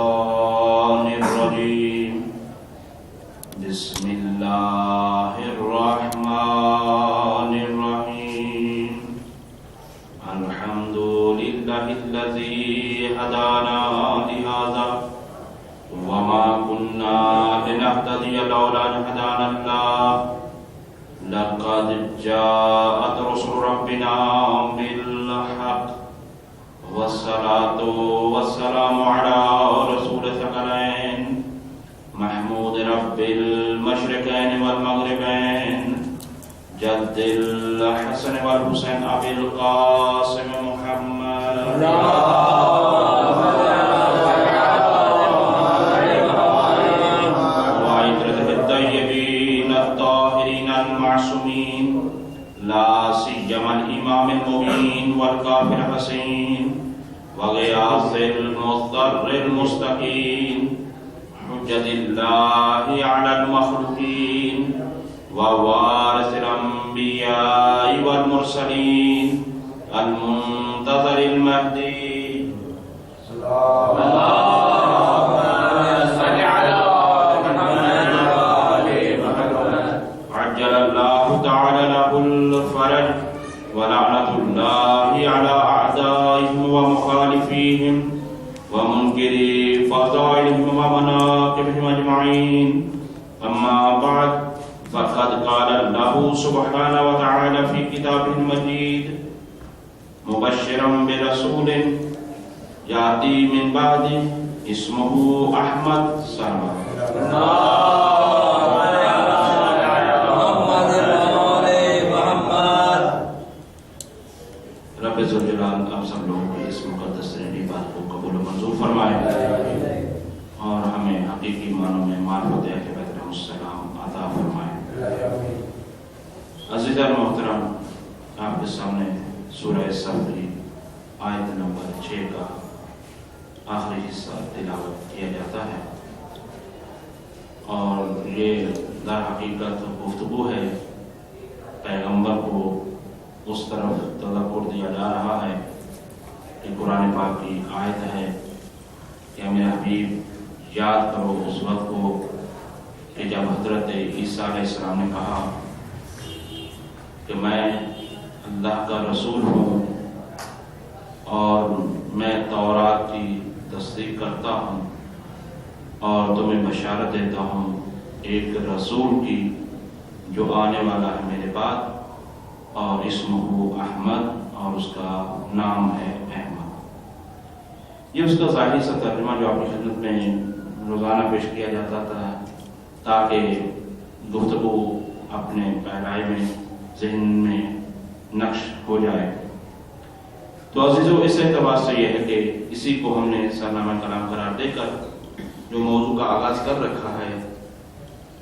الشيطان الرجيم بسم الله الرحمن الرحيم الحمد لله الذي هدانا لهذا وما كنا لنهتدي لولا أن هدانا الله لقد جاءت رسل ربنا بالحق والصلاة والسلام على رسول الثقلين محمود رب المشرقين والمغربين جد الحسن والحسين أبي القاسم محمد وعترته الطيبين الطاهرين المعصومين لا سيما الإمام المبين والكافر الحسين وغياث المضطر المستقيم حجة الله على المخلوقين ووارث الأنبياء والمرسلين المنتظر المهدي اللهم صل على محمد عجل الله تعالى له الفرج ولعنة الله على أعدائهم ومخالفيهم ومنكري فضائلهم ومناقبهم أجمعين أما بعد فقد قال الله سبحانه وتعالى في كتابه المجيد مبشرا برسول يأتي من بعده اسمه أحمد سلمى رب ذوالجلال آپ سب لوگوں کی اس مقدس ترین بات کو قبول و منظور فرمائے اور ہمیں حقیقی معنوں میں معرفت اہل بیت علیہ السلام عطا فرمائے۔ عزیزان محترم، آپ کے سامنے سورہ صف کی آیت نمبر 6 کا آخری حصہ تلاوت کیا جاتا ہے، اور یہ در حقیقت گفتگو ہے، پیغمبر کو اس طرف تذکر دیا جا رہا ہے کہ قرآن پاک کی آیت ہے کہ میرے حبیب یاد کرو اس وقت کو کہ جب حضرت عیسیٰ علیہ السلام نے کہا کہ میں اللہ کا رسول ہوں اور میں تورات کی تصدیق کرتا ہوں اور تمہیں بشارت دیتا ہوں ایک رسول کی جو آنے والا ہے میرے بعد، اور اسمہ احمد، اور اس کا نام ہے احمد۔ یہ اس کا ظاہری سا ترجمہ جو اپنی خدمت میں روزانہ پیش کیا جاتا تھا تاکہ گفتگو اپنے گہرائی میں ذہن میں نقش ہو جائے۔ تو عزیزو، اس اعتبار سے یہ ہے کہ اسی کو ہم نے سرنامہ کلام قرار دے کر جو موضوع کا آغاز کر رکھا ہے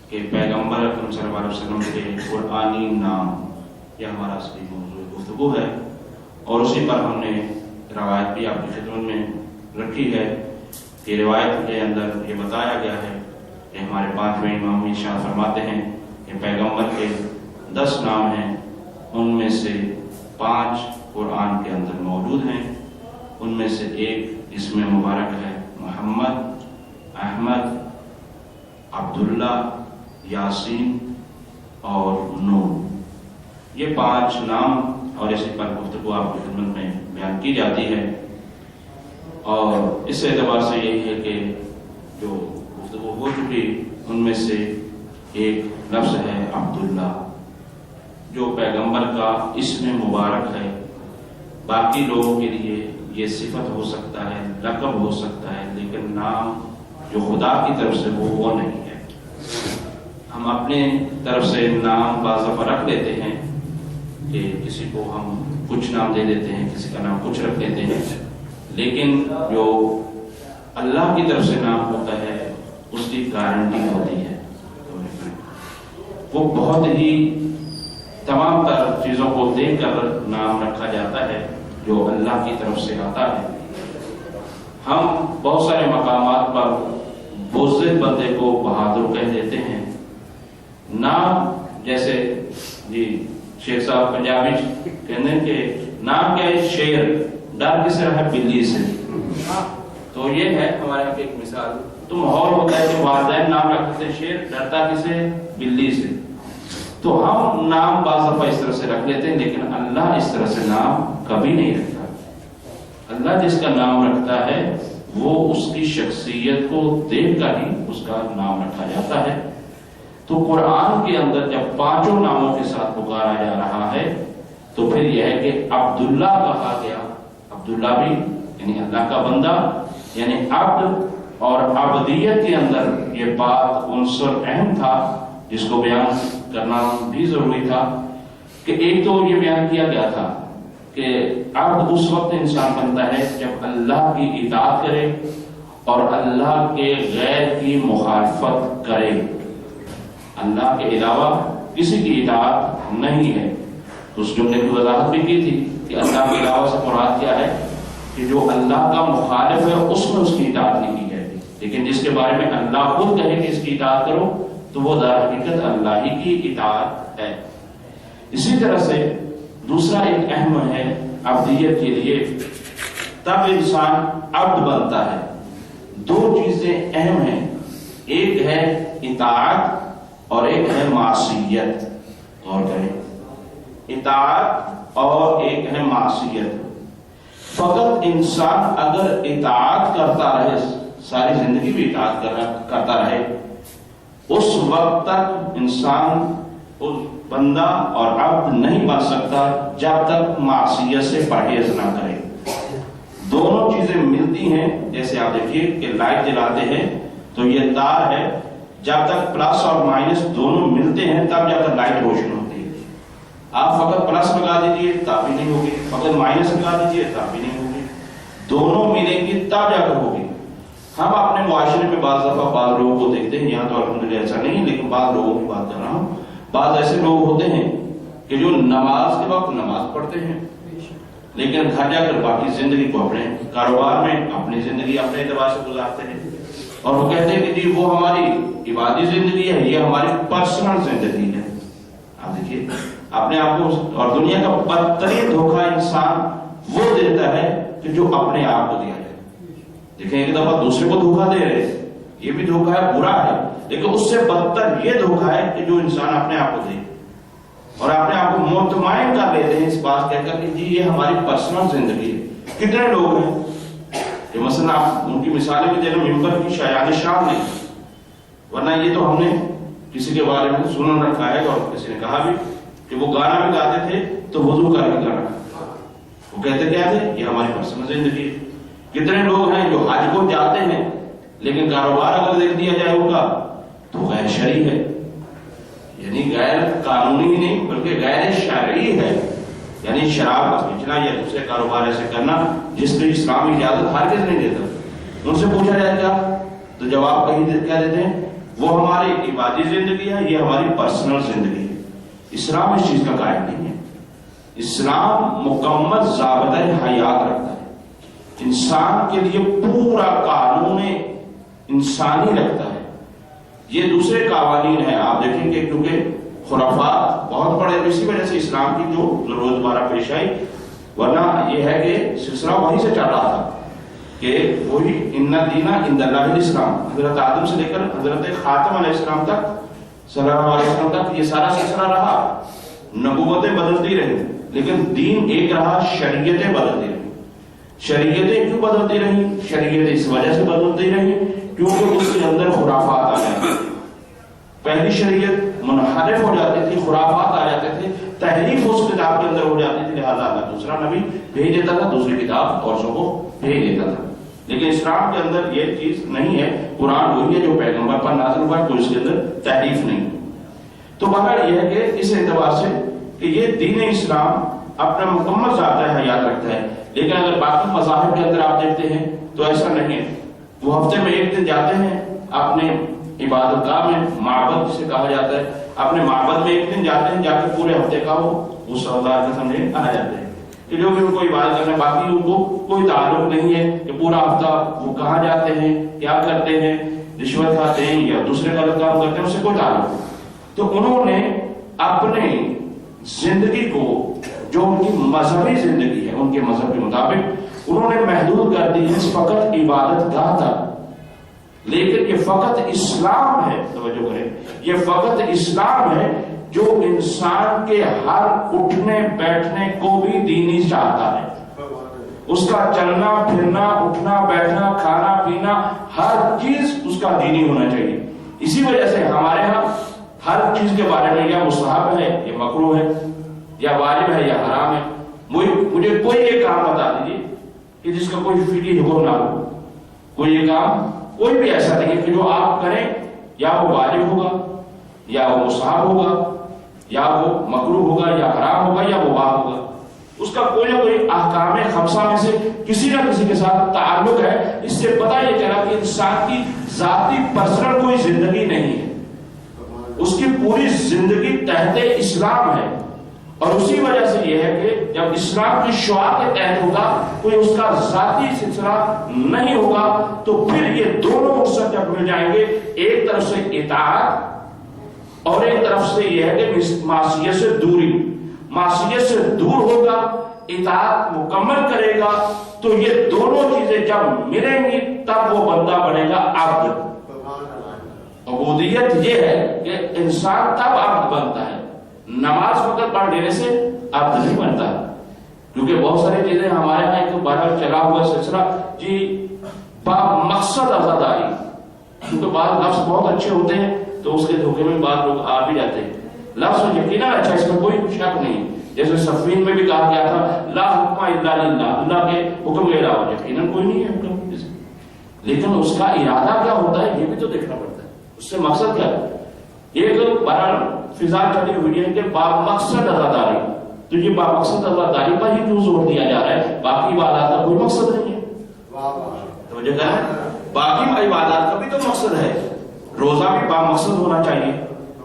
کہ پیغمبر اکرم صلی اللہ علیہ وسلم کے قرآنی نام، یہ ہمارا اصلی موضوع گفتگو ہے، اور اسی پر ہم نے روایت بھی آپ کی خدمت میں رکھی ہے کہ روایت کے اندر یہ بتایا گیا ہے کہ ہمارے 5ویں امام ارشاد فرماتے ہیں کہ پیغمبر کے 10 نام ہیں، ان میں سے 5 قرآن کے اندر موجود ہیں، ان میں سے ایک اسم مبارک ہے محمد، احمد، عبداللہ، یاسین اور نور۔ یہ 5 نام اور اسی پر گفتگو آپ کی خدمت میں بیان کی جاتی ہے، اور اس اعتبار سے یہی ہے کہ جو گفتگو ہو چکی ان میں سے ایک لفظ ہے عبداللہ، جو پیغمبر کا اسم مبارک ہے۔ باقی لوگوں کے لیے یہ صفت ہو سکتا ہے، لقب ہو سکتا ہے، لیکن نام جو خدا کی طرف سے وہ نہیں ہے۔ ہم اپنے طرف سے نام بعض دفعہ رکھ لیتے ہیں کہ کسی کو ہم کچھ نام دے دیتے ہیں، کسی کا نام کچھ رکھ دیتے ہیں، لیکن جو اللہ کی طرف سے نام ہوتا ہے اس کی گارنٹی ہوتی ہے، وہ بہت ہی تمام تر چیزوں کو دیکھ کر نام رکھا جاتا ہے جو اللہ کی طرف سے آتا ہے۔ ہم بہت سارے مقامات پر بزدل بندے کو بہادر کہہ دیتے ہیں، نام جیسے جی شیخ صاحب پنجابی کہتے ہیں کہ نام کیا ہے؟ شیر، ڈر کس طرح ہے؟ بلی سے۔ تو تو یہ ہے ہمارے یہاں کی ایک مثال. تو ماحول ہوتا ہے کہ والدین نام رکھتے ہیں شیر، ڈرتا کسے؟ بلی سے. تو ہم نام بعض دفعہ اس طرح سے رکھ لیتے ہیں، لیکن اللہ اس طرح سے نام کبھی نہیں رکھتا. اللہ جس کا نام رکھتا ہے وہ اس کی شخصیت کو دیکھ کر ہی اس کا نام رکھا جاتا ہے. تو قرآن کے اندر جب 5 ناموں کے ساتھ پکارا جا رہا ہے تو پھر یہ ہے کہ عبداللہ کہا گیا. عبداللہ بھی یعنی اللہ کا بندہ، یعنی عبد اور عبدیت کے اندر یہ بات عنصر اہم تھا جس کو بیان کرنا بھی ضروری تھا. کہ ایک تو یہ بیان کیا گیا تھا کہ عبد اس وقت انسان بنتا ہے جب اللہ کی اطاعت کرے اور اللہ کے غیر کی مخالفت کرے. اللہ کے علاوہ کسی کی اطاعت نہیں ہے. اس جملے کی وضاحت بھی کی تھی کہ اللہ کے علاوہ سے مراد کیا ہے کہ جو اللہ کا مخالف ہے اس میں اس کی اطاعت نہیں کی جاتی، لیکن جس کے بارے میں اللہ خود کہے کہ اس کی اطاعت کرو تو وہ در حقیقت اللہ ہی کی اطاعت ہے. اسی طرح سے دوسرا ایک اہم ہے عبدیت کے لیے، تب انسان عبد بنتا ہے. 2 چیزیں اہم ہیں، ایک ہے اطاعت اور ایک ہے معصیت. غور کریں، اطاعت اور ایک ہے معصیت. فقط انسان اگر اطاعت کرتا رہے، ساری زندگی بھی اطاعت کرتا رہے، اس وقت تک انسان اس بندہ اور عبد نہیں بن سکتا جب تک معصیت سے پرہیز نہ کرے. دونوں چیزیں ملتی ہیں. جیسے آپ دیکھیے کہ لائٹ جلاتے ہیں تو یہ تار ہے، جب تک پلس اور مائنس دونوں ملتے ہیں تب جا کر لائٹ روشن ہوتی ہے. آپ فقط پلس لگا دیجیے تب بھی نہیں ہوگی، فقط مائنس لگا دیجیے تب بھی نہیں ہوگی. دونوں ملیں گی تب جا کر ہوگی. ہم اپنے معاشرے میں بعض دفعہ بعض لوگوں کو دیکھتے ہیں، یہاں تو الحمدللہ ایسا نہیں، لیکن بعض لوگوں کی بات کر رہا ہوں. بعض ایسے لوگ ہوتے ہیں کہ جو نماز کے وقت نماز پڑھتے ہیں لیکن گھر جا کر باقی زندگی کو اپنے کاروبار میں اپنی زندگی اپنے اعتبار سے گزارتے ہیں، اور وہ کہتے ہیں کہ جی وہ ہماری عبادی زندگی ہے، یہ ہماری پرسنل زندگی ہے. آپ دیکھیے اپنے آپ کو، اور دنیا کا بدترین دھوکہ انسان وہ دیتا ہے کہ جو اپنے آپ کو دیا جائے. دیکھیں ایک دفعہ دوسرے کو دھوکہ دے رہے، یہ بھی دھوکہ ہے، برا ہے، لیکن اس سے بدتر یہ دھوکہ ہے کہ جو انسان اپنے آپ کو دے اور اپنے آپ کو مطمئن کر لیتے ہیں اس بات کہہ کر کہ جی یہ ہماری پرسنل زندگی ہے. کتنے لوگ ہیں کہ مثلا آپ ان کی مثالیں بھی دے رہے، ممبر کی شایان شان نہیں، ورنہ یہ تو ہم نے کسی کے بارے میں سن رکھا ہے اور کسی نے کہا بھی کہ وہ گانا بھی گاتے تھے تو وضو کر کے گانا، وہ کہتے کیا تھے یہ ہماری پرسنل زندگی ہے. کتنے لوگ ہیں جو حج کو جاتے ہیں لیکن کاروبار اگر دیکھ دیا جائے ان کا تو غیر شرعی ہے، یعنی غیر قانونی ہی نہیں بلکہ غیر شرعی ہے. یعنی شراب کا بیچنا یا دوسرے کاروبار ایسے کرنا جس کی اسلامی اجازت ہرگز نہیں دیتا. ان سے پوچھا جائے کیا تو جواب کیا دیتے ہیں، وہ ہماری عبادی زندگی ہے، یہ ہماری پرسنل زندگی ہے. اسلام اس چیز کا قائل نہیں ہے. اسلام مکمل ضابطۂ حیات رکھتا ہے، انسان کے لیے پورا قانون انسانی رکھتا ہے. یہ دوسرے قوانین ہیں آپ دیکھیں گے کیونکہ خرافات بہت بڑے، اسی وجہ سے اسلام کی جو ضرورت دوبارہ پیش آئی، ورنہ یہ ہے کہ سلسلہ وہیں سے چل رہا تھا کہ وہی ان دین عند اللہ الاسلام، حضرت آدم سے لے کر حضرت خاتم علیہ السلام تک صلی اللہ علیہ وسلم تک یہ سارا سلسلہ رہا. نبوتیں بدلتی رہی لیکن دین ایک رہا، شریعتیں بدلتی رہی. شریعتیں کیوں بدلتی رہی؟ شریعتیں اس وجہ سے بدلتی رہی کیونکہ اس کے اندر خرافات آ جاتی تھی. پہلی شریعت منحرف ہو جاتی تھی، خرافات آ جاتے تھے، تحریف اس کتاب کے اندر ہو جاتی تھی، لہٰذا اللہ دوسرا نبی بھیج دیتا تھا، دوسری کتاب اور سب کو بھیج دیتا تھا. لیکن اسلام کے اندر یہ چیز نہیں ہے. قرآن وہی ہے جو پیغمبر پر نازل ہوا ہے، کوئی اس کے اندر تحریف نہیں. تو بہرحال یہ ہے کہ اس اعتبار سے کہ یہ دین اسلام اپنا مکمل ذاتہ حیات رکھتا ہے. لیکن اگر باقی مذاہب کے اندر آپ دیکھتے ہیں تو ایسا نہیں ہے. وہ ہفتے میں ایک دن جاتے ہیں اپنے عبادت گاہ میں، معبد جسے کہا جاتا ہے، اپنے معبد میں ایک دن جاتے ہیں، جا کے پورے ہفتے کا وہ سردار کے سامنے آ جاتے ہیں کہ جو بھی ان کو عبادت کرنا، باقی ان کو کوئی تعلق نہیں ہے کہ پورا ہفتہ وہ کہاں جاتے ہیں، کیا کرتے ہیں، رشوت کھاتے ہیں یا دوسرے غلط کام کرتے ہیں، اس سے کوئی تعلق نہیں. تو انہوں نے اپنے زندگی کو جو ان کی مذہبی زندگی ہے ان کے مذہب کے مطابق انہوں نے محدود کر دی ہے فقط عبادت گاہ تک، لیکن یہ فقط اسلام ہے، توجہ کریں، یہ فقط اسلام ہے جو انسان کے ہر اٹھنے بیٹھنے کو بھی دینی چاہتا ہے، اس کا چلنا پھرنا اٹھنا بیٹھنا کھانا پینا ہر چیز اس کا دینی ہونا چاہیے۔ اسی وجہ سے ہمارے ہاں ہر چیز کے بارے میں یا مستحب ہے یا مکروہ ہے یا واجب ہے یا حرام ہے۔ مجھے کوئی ایک کام بتا دیجیے کہ جس کا کوئی فقہی حکم نہ ہو، کوئی ایک کام کوئی بھی ایسا نہیں ہے کہ جو آپ کریں یا وہ واجب ہوگا یا وہ مستحب ہوگا یا وہ مکروہ ہوگا یا حرام ہوگا یا مباح ہوگا، اس کا کوئی نہ کوئی احکام خمسہ میں سے کسی نہ کسی کے ساتھ تعلق ہے۔ اس سے پتہ یہ چلا کہ انسان کی ذاتی پرسنل کوئی زندگی نہیں ہے، اس کی پوری زندگی تحت اسلام ہے، اور اسی وجہ سے یہ ہے کہ جب اسلام کی شعاع کے تحت ہوگا کوئی اس کا ذاتی سلسلہ نہیں ہوگا تو پھر یہ دونوں مقصد جب مل جائیں گے، ایک طرف سے اطاعت اور ایک طرف سے یہ ہے کہ معصیت سے دوری، معصیت سے دور ہوگا اطاعت مکمل کرے گا، تو یہ دونوں چیزیں جب ملیں گی تب وہ بندہ بنے گا عبد۔ عبودیت یہ ہے کہ انسان تب عبد بنتا ہے، نماز فقط پڑھ لینے سے عبد نہیں بنتا، کیونکہ بہت ساری چیزیں ہمارے یہاں ایک بارہ چلا ہوا سلسلہ جی با مقصد عزاداری، کیونکہ بعض لفظ بہت اچھے ہوتے ہیں تو اس کے دھوکے میں بعض لوگ آ بھی جاتے ہیں۔ لفظ یقیناً اچھا، اس میں کوئی شک نہیں، جیسے صفین میں بھی کہا گیا تھا لا حکم الا للہ، اللہ کے حکم کے علاوہ یقیناً کوئی نہیں ہے حکم، لیکن اس کا ارادہ کیا ہوتا ہے یہ بھی تو دیکھنا پڑتا ہے، اس سے مقصد کیا ہے۔ ایک بہرحال فضا چلی ہوئی ہے کہ با مقصد عزاداری، تو یہ با مقصد عزاداری پر ہی کیوں زور دیا جا رہا ہے؟ باقی عبادات کا کوئی مقصد نہیں ہے، توجہ کریں، باقی عبادات کا بھی تو مقصد ہے، روزہ بھی با مقصد ہونا چاہیے،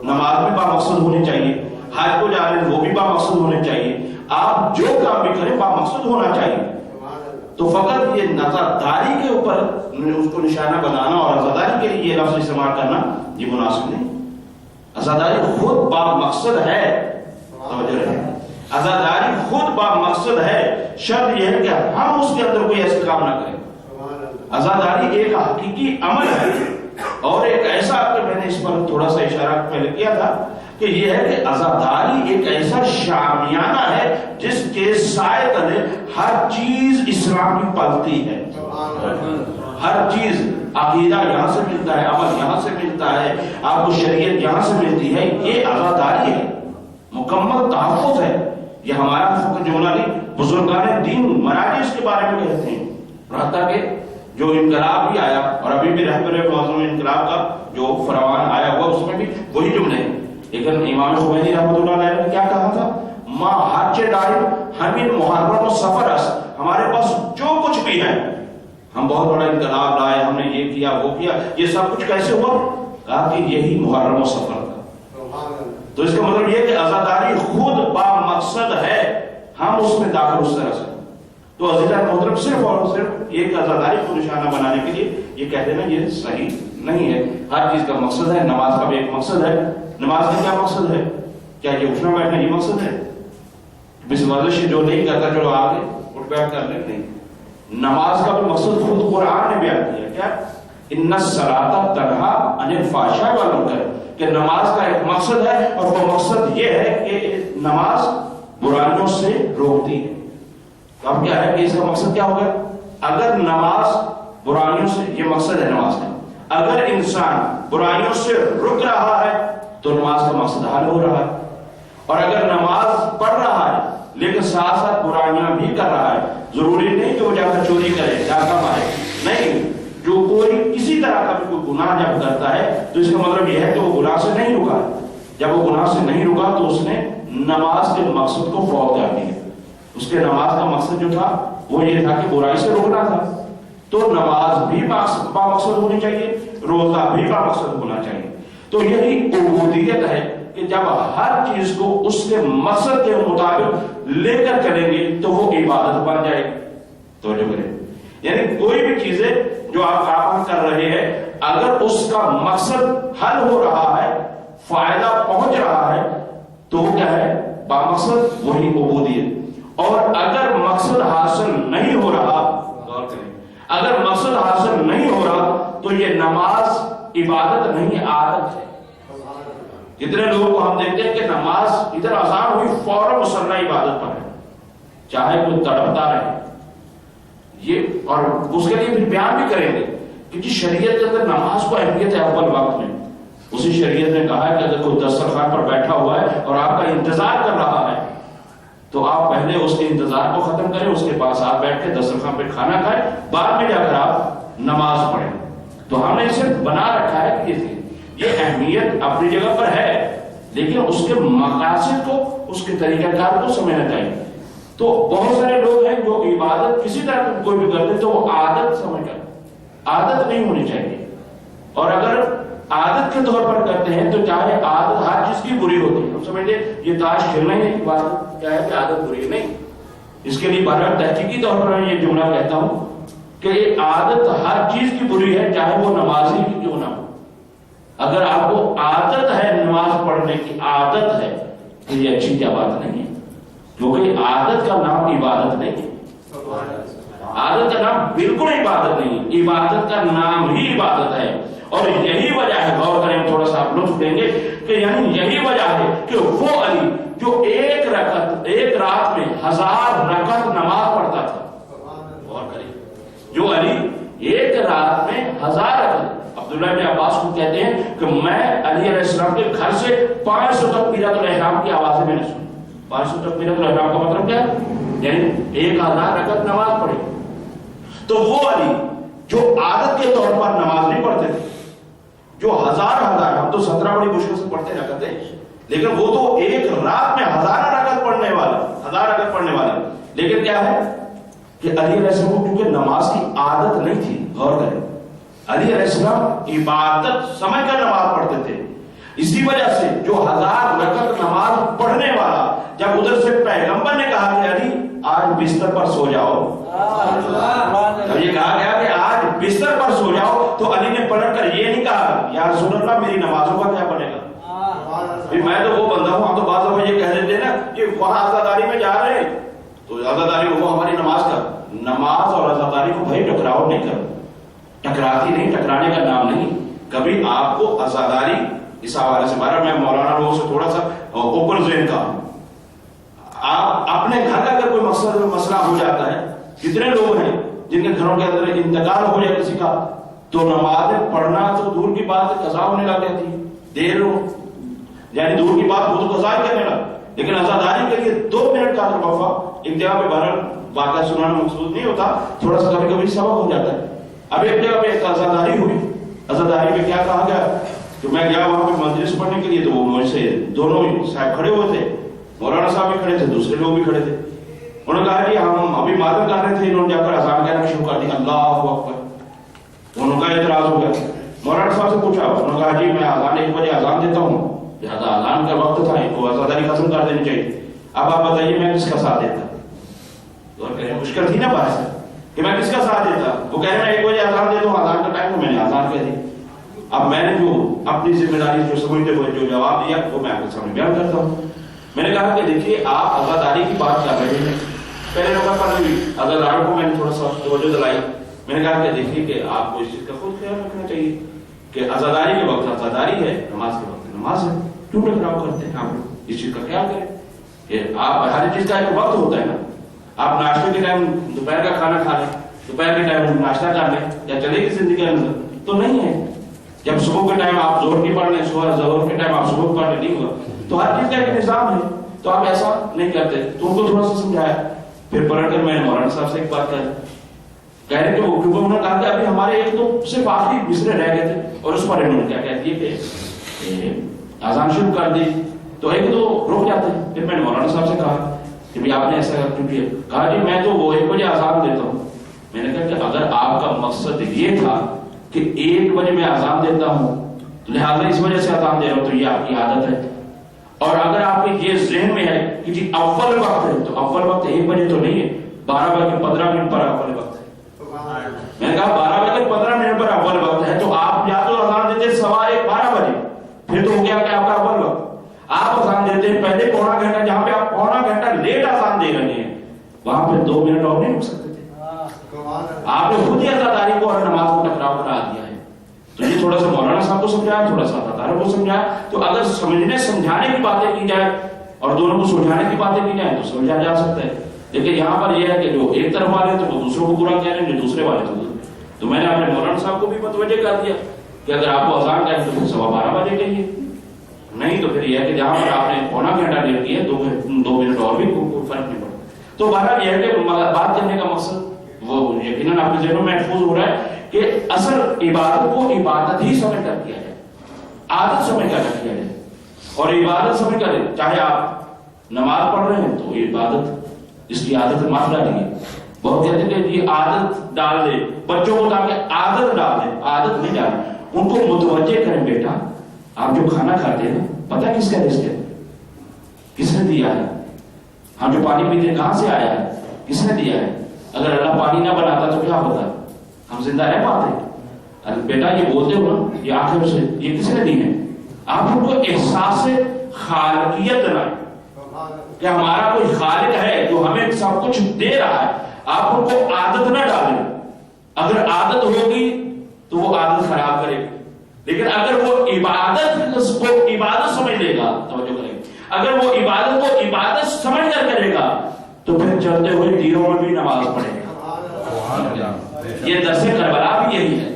نماز بھی با مقصد ہونی چاہیے، حج کو جا رہے ہیں وہ بھی با مقصد ہونے چاہیے، آپ جو کام بھی کریں با مقصد ہونا چاہیے۔ تو فقط یہ عزاداری کے اوپر اس کو نشانہ بنانا اور عزاداری کے لیے یہ لفظ استعمال کرنا یہ مناسب نہیں۔ عزاداری خود با مقصد ہے، توجہ رہے، عزاداری خود با مقصد ہے، شرط یہ ہے کہ ہم اس کے اندر کوئی ایسے کام نہ کریں۔ عزاداری ایک حقیقی عمل ہے، اور ایک ایسا کہ میں نے اس پر تھوڑا سا اشارہ پہلے کیا تھا کہ یہ ہے کہ عزاداری ایک ایسا شامیانہ ہے جس کے سائے تلے ہر چیز اسلام کی پلتی ہے، ہر چیز، عقیدہ یہاں سے ملتا ہے، عمل یہاں سے ملتا ہے، آپ کو شریعت یہاں سے ملتی ہے، یہ عزاداری ہے، مکمل تحفظ ہے۔ یہ ہمارا فقط جملہ نہیں، بزرگان دین مراجع اس کے بارے میں کہتے ہیں، حتیٰ کہ جو انقلاب بھی آیا اور ابھی بھی رہبر معظم انقلاب کا جو فرمان آیا ہوا اس میں بھی وہی جملے ہیں، لیکن امام خمینی رحمۃ اللہ علیہ نے کیا کہا تھا؟ ما حج دائم ہمیں محرم و سفر است، ہمارے پاس جو کچھ بھی ہے، ہم بہت بڑا انقلاب لائے، ہم نے یہ کیا وہ کیا، یہ سب کچھ کیسے ہوا؟ کہا کہ یہی محرم و سفر تھا۔ تو اس کا مطلب یہ کہ عزاداری خود با مقصد ہے، ہم اس میں داخل اس طرح سے۔ تو عزیزان محترم صرف اور صرف ایک عزاداری کو نشانہ بنانے کے لیے یہ کہتے ہیں یہ صحیح نہیں ہے۔ ہر چیز کا مقصد ہے، نماز کا بھی ایک مقصد ہے۔ نماز کا کیا مقصد ہے؟ کیا یہ اٹھنا بیٹھنا یہ مقصد ہے؟ بس ورزش جو نہیں کرتا چلو آگے اٹھ بیٹھ کر لیں، نہیں، نماز کا بھی مقصد خود قرآن نے بیان کیا، کیا؟ ان الصلاۃ تنہی عن الفحشاء والمنکر، کہ نماز کا ایک مقصد ہے اور وہ مقصد یہ ہے کہ نماز برائیوں سے روکتی ہے۔ تو اب کیا ہے کہ اس کا مقصد کیا ہوگا؟ اگر نماز برائیوں سے، یہ مقصد ہے نماز کا، اگر انسان برائیوں سے رک رہا ہے تو نماز کا مقصد حل ہو رہا ہے، اور اگر نماز پڑھ رہا ہے لیکن ساتھ ساتھ برائیاں بھی کر رہا ہے، ضروری نہیں کہ وہ جا کر چوری کرے، ڈاکہ مارے، نہیں، جو کوئی کسی طرح کا بھی کوئی گناہ جب کرتا ہے تو اس کا مطلب یہ ہے کہ وہ گناہ سے نہیں رکا، جب وہ گناہ سے نہیں رکا تو اس نے نماز کے مقصد کو فوت کر دیا۔ اس کے نماز کا مقصد جو تھا وہ یہ تھا کہ برائی سے روکنا تھا، تو نماز بھی با مقصد ہونی چاہیے، روزہ بھی با مقصد ہونا چاہیے۔ تو یہی عبودیت ہے کہ جب ہر چیز کو اس کے مقصد کے مطابق لے کر چلیں گے تو وہ عبادت بن جائے گی۔ توجہ کریں، یعنی کوئی بھی چیزیں جو آپ کام کر رہے ہیں اگر اس کا مقصد حل ہو رہا ہے، فائدہ پہنچ رہا ہے تو کیا ہے؟ با مقصد، وہی عبودیت۔ اور اگر مقصد حاصل نہیں ہو رہا اگر مقصد حاصل نہیں ہو رہا تو یہ نماز عبادت نہیں، عادت ہے۔ کتنے لوگوں کو ہم دیکھتے ہیں کہ نماز ادھر اذان ہوئی فوراً مسلح عبادت پر ہے، چاہے کوئی تڑپتا رہے یہ، اور اس کے لیے پھر بیان بھی کریں گے کہ جس شریعت کے اندر نماز کو اہمیت ہے اول وقت میں، اسی شریعت نے کہا ہے کہ اگر کوئی دسترخوان پر بیٹھا ہوا ہے اور آپ کا انتظار کر رہا ہے تو آپ پہلے اس کے انتظار کو ختم کریں، اس کے پاس آپ بیٹھ کے دسترخوان پہ کھانا کھائیں، بعد میں جا کر آپ نماز پڑھیں۔ تو ہم نے اسے بنا رکھا ہے کہ یہ اہمیت اپنی جگہ پر ہے، لیکن اس کے مقاصد کو، اس کے طریقہ کار کو سمجھنا چاہیے۔ تو بہت سارے لوگ ہیں جو عبادت کسی طرح کوئی بھی کرتے تو وہ عادت سمجھ کر، عادت نہیں ہونی چاہیے، اور اگر عادت کے طور پر کرتے ہیں تو چاہے عادت ہر چیز کی بری ہوتی ہے، ہم سمجھتے یہ تاش کھیلنا ہی نہیں، عادت کیا ہے کہ عادت بری نہیں، اس کے لیے بہرحال تحقیقی طور پر میں یہ جملہ کہتا ہوں کہ عادت ہر چیز کی بری ہے، چاہے وہ نمازی کی کیوں نہ ہو۔ اگر آپ کو عادت ہے نماز پڑھنے کی، عادت ہے، تو یہ اچھی کیا بات نہیں ہے، کیونکہ عادت کا نام عبادت نہیں ہے، عادت کا نام بالکل عبادت نہیں ہے، عبادت کا نام ہی عبادت ہے۔ اور یہی وجہ ہے، غور کریں غور سے آپ لطف دیں گے کہ یعنی یہی وجہ ہے کہ وہ علی جو ایک رات میں 1000 رکعت نماز پڑھتا تھا، غور کریں، جو علی ایک رات میں 1000 رکعت، عبداللہ بن عباس کو کہتے ہیں کہ میں علی علیہ السلام کے گھر سے 500 تکبیرۃ الاحرام کی آوازیں میں نے سنی۔ 500 تکبیرۃ الاحرام کا مطلب کیا ہے؟ یعنی 1000 رکعت نماز پڑھی۔ تو وہ علی جو عادت کے طور پر نماز نہیں پڑھتے تھے، جو ہزار ہم تو 17 بڑی مشکل سے پڑھتے رہا کرتے، لیکن وہ تو ایک رات میں 1000 رکعت پڑھنے والے، لیکن کیا ہے کہ علی علیہ السلام کو کیونکہ نماز کی عادت نہیں تھی، غور کریں، علی علیہ السلام عبادت سمجھ کر نماز پڑھتے تھے، اسی وجہ سے جو 1000 رکعت نماز پڑھنے والا جب ادھر سے پیغمبر نے کہا کہ علی آج بستر پر سو جاؤ، جب یہ کہا گیا کہ آج بستر پر سو جاؤ تو علی نے پلٹ کر یہ نہیں کہا یا رسول اللہ میری نمازوں کا کیا بنے گا، میں تو وہ بندہ ہوں، ہم تو بعض دفعہ یہ کہہ دیتے نا کہ وہاں عزاداری میں جا رہے ہیں تو عزاداری وہ ہماری نماز کا، نماز اور عزاداری کو بھائی ٹکراؤ نہیں کرو، ٹکراتی نہیں، ٹکرانے کا نام نہیں، کبھی آپ کو عزاداری اس حوالے سے بارہ میں مولانا لوگوں سے تھوڑا سا اوپن ذہن کا، آپ اپنے گھر کا اگر کوئی مسئلہ ہو جاتا ہے، کتنے لوگ ہیں جن کے گھروں کے اندر انتقال ہو جائے کسی کا تو نمازیں پڑھنا تو دور کی بات ہے، قضا ہونے لگ جاتی ہے، دیر ہو یعنی دور کی بات وہ تو قضا کرنے لگا، لیکن عزاداری کے لیے 2 منٹ کا اگر وقفہ انتہا پہ بہرحال واقعہ سنانا مقصود نہیں ہوتا، تھوڑا سا کبھی کبھی سبق ہو جاتا ہے۔ اب ایک جگہ پہ ایک عزاداری ہوئی، عزاداری میں کیا کہا گیا کہ میں گیا وہاں پہ مجلس پڑھنے کے لیے تو وہ مجھ سے دونوں صاحب کھڑے ہوئے تھے، مولانا صاحب بھی کھڑے تھے، دوسرے لوگ بھی کھڑے تھے، انہوں نے کہا کہ ہم ابھی معلوم کر رہے تھے، انہوں نے جا کر اذان کہنا شروع کر دیا، اللہ اکبر، انہوں کا اعتراض ہو گیا، مولانا صاحب سے پوچھا، انہوں نے کہا جی میں اذان 1 بجے اذان دیتا ہوں، لہٰذا اذان کا وقت تھا، ان کو عزاداری ختم کر دینی چاہیے، اب آپ بتائیے میں کس کا ساتھ دیتا؟ اور کہہ رہے مشکل تھی نا بات کہ میں کس کا ساتھ دیتا، وہ کہہ رہے ہیں 1 بجے اذان دیتا ہوں، اذان کا ٹائم ہے، میں نے اذان کہہ دی، اب میں نے جو اپنی ذمہ داری جو سمجھتے ہوئے جو جواب دیا وہ میں آپ کے سامنے بیان کرتا ہوں۔ میں نے کہا کہ دیکھیے آپ عزاداری کی بات کر رہے ہیں، پہلے نمبر پر عزاداروں کو میں نے تھوڑا سا توجہ دلائی، میں نے کہا کہ دیکھیے کہ آپ کو اس چیز کا خود خیال رکھنا چاہیے کہ عزاداری کے وقت عزاداری ہے، نماز کے وقت نماز ہے، کیوں ٹکراؤ کرتے ہیں؟ آپ اس چیز کا خیال کریں کہ آپ ہر چیز کا ایک وقت ہوتا ہے نا، آپ ناشتے کے ٹائم دوپہر کا کھانا کھا لیں، دوپہر کے ٹائم ناشتہ کر لیں، یا چلے گی زندگی کے اندر تو نہیں ہے، جب صبح کے ٹائم آپ زہر نہیں پڑھ لیں، ظہر کے ٹائم آپ صبح پڑھ لیں، نہیں ہوگا، تو ہر چیز کا ایک نظام ہے، تو آپ ایسا نہیں کرتے، تو ان کو تھوڑا سا سمجھایا، پھر پلٹ کر میں نے مولانا صاحب سے ایک بات کہہ رہے کہ وہ کیونکہ انہوں نے کہا کہ ابھی ہمارے ایک تو صرف آخری مصرے رہ گئے تھے اور اس پر انہوں نے کیا کہتی ہے کہ اذان شروع کر دی تو ایک تو رک جاتے ہیں، پھر میں نے مولانا صاحب سے کہا کہ بھی آپ نے ایسا کیوں کیا؟ کہا جی میں تو وہ 1 بجے اذان دیتا ہوں، میں نے کہا کہ اگر آپ کا مقصد یہ تھا کہ 1 بجے میں اذان دیتا ہوں لہٰذا اس وجہ سے اذان دے رہا ہوں تو یہ آپ کی عادت ہے، اور اگر آپ کے یہ ذہن میں ہے کہ جی اول وقت ہے تو اول وقت 1 بجے تو نہیں ہے، 12:15 پر اول وقت ہے، میں نے کہا 12:15 پر اول وقت ہے تو آپ یا تو اذان دیتے 1:15 12 بجے، پھر تو ہو گیا کہ آپ کا اول وقت، آپ اذان دیتے ہیں پہلے پونا گھنٹہ، جہاں پہ آپ پونا گھنٹہ لیٹ اذان دے رہے ہیں وہاں پہ 2 منٹ اور نہیں رک سکتے تھے، آپ نے خود ہی تھوڑا سا مولانا صاحب کو سمجھایا، تھوڑا سا ہزاروں کو سمجھایا. تو اگر سمجھنے سمجھانے کی باتیں کی جائے اور دونوں کو سمجھانے کی باتیں کی جائیں تو سمجھا جا سکتا ہے. لیکن یہاں پر یہ ہے کہ جو ایک طرف والے تو وہ دوسروں کو برا کہہ رہے ہیں، جو دوسرے والے تو میں نے اپنے مولانا صاحب کو بھی متوجہ کر دیا کہ اگر آپ کو اذان کہیں تو پھر 12:15 کہیے، نہیں تو پھر یہ ہے کہ جہاں پر آپ نے پونا گھنٹہ دیر کی ہے 2 منٹ اور بھی کوئی فرق نہیں پڑتا. تو بہرحال یہ ہے کہ بات کرنے کا مقصد وہ یقیناً آپ کے ذہنوں میں محفوظ ہو رہا ہے کہ اصل عبادت کو عبادت ہی سمجھ کر کیا جائے، عادت سمجھ کر کیا جائے. اور عبادت سمجھ کر چاہے آپ نماز پڑھ رہے ہیں تو عبادت اس کی عادت مت ڈالیے. بہت کہتے ہیں کہ یہ عادت ڈال دے بچوں کو، تاکہ عادت ڈال دے، عادت نہیں ڈالے. ان کو متوجہ کریں، بیٹا آپ جو کھانا کھاتے ہیں پتہ کس کا رزق ہے، کس نے دیا ہے. ہم جو پانی پیتے ہیں کہاں سے آیا ہے، کس نے دیا ہے. اگر اللہ پانی نہ بناتا تو کیا ہوتا، ہم زندہ رہ پاتے. بیٹا یہ بولتے ہو نا یہ آنکھیں سے یہ کس نے دی ہے. آپ ان کو احساس خالقیت دلائیں کہ ہمارا کوئی خالق ہے جو ہمیں سب کچھ دے رہا ہے. آپ ان کو عادت نہ ڈالیں. اگر عادت ہوگی تو وہ عادت خراب کرے گی، لیکن اگر وہ عبادت کو عبادت سمجھ لے گا، توجہ کریں، اگر وہ عبادت کو عبادت سمجھ کر کرے گا تو پھر چلتے ہوئے تیروں میں بھی نماز پڑھے گا. یہ درس کربلا بھی یہی ہے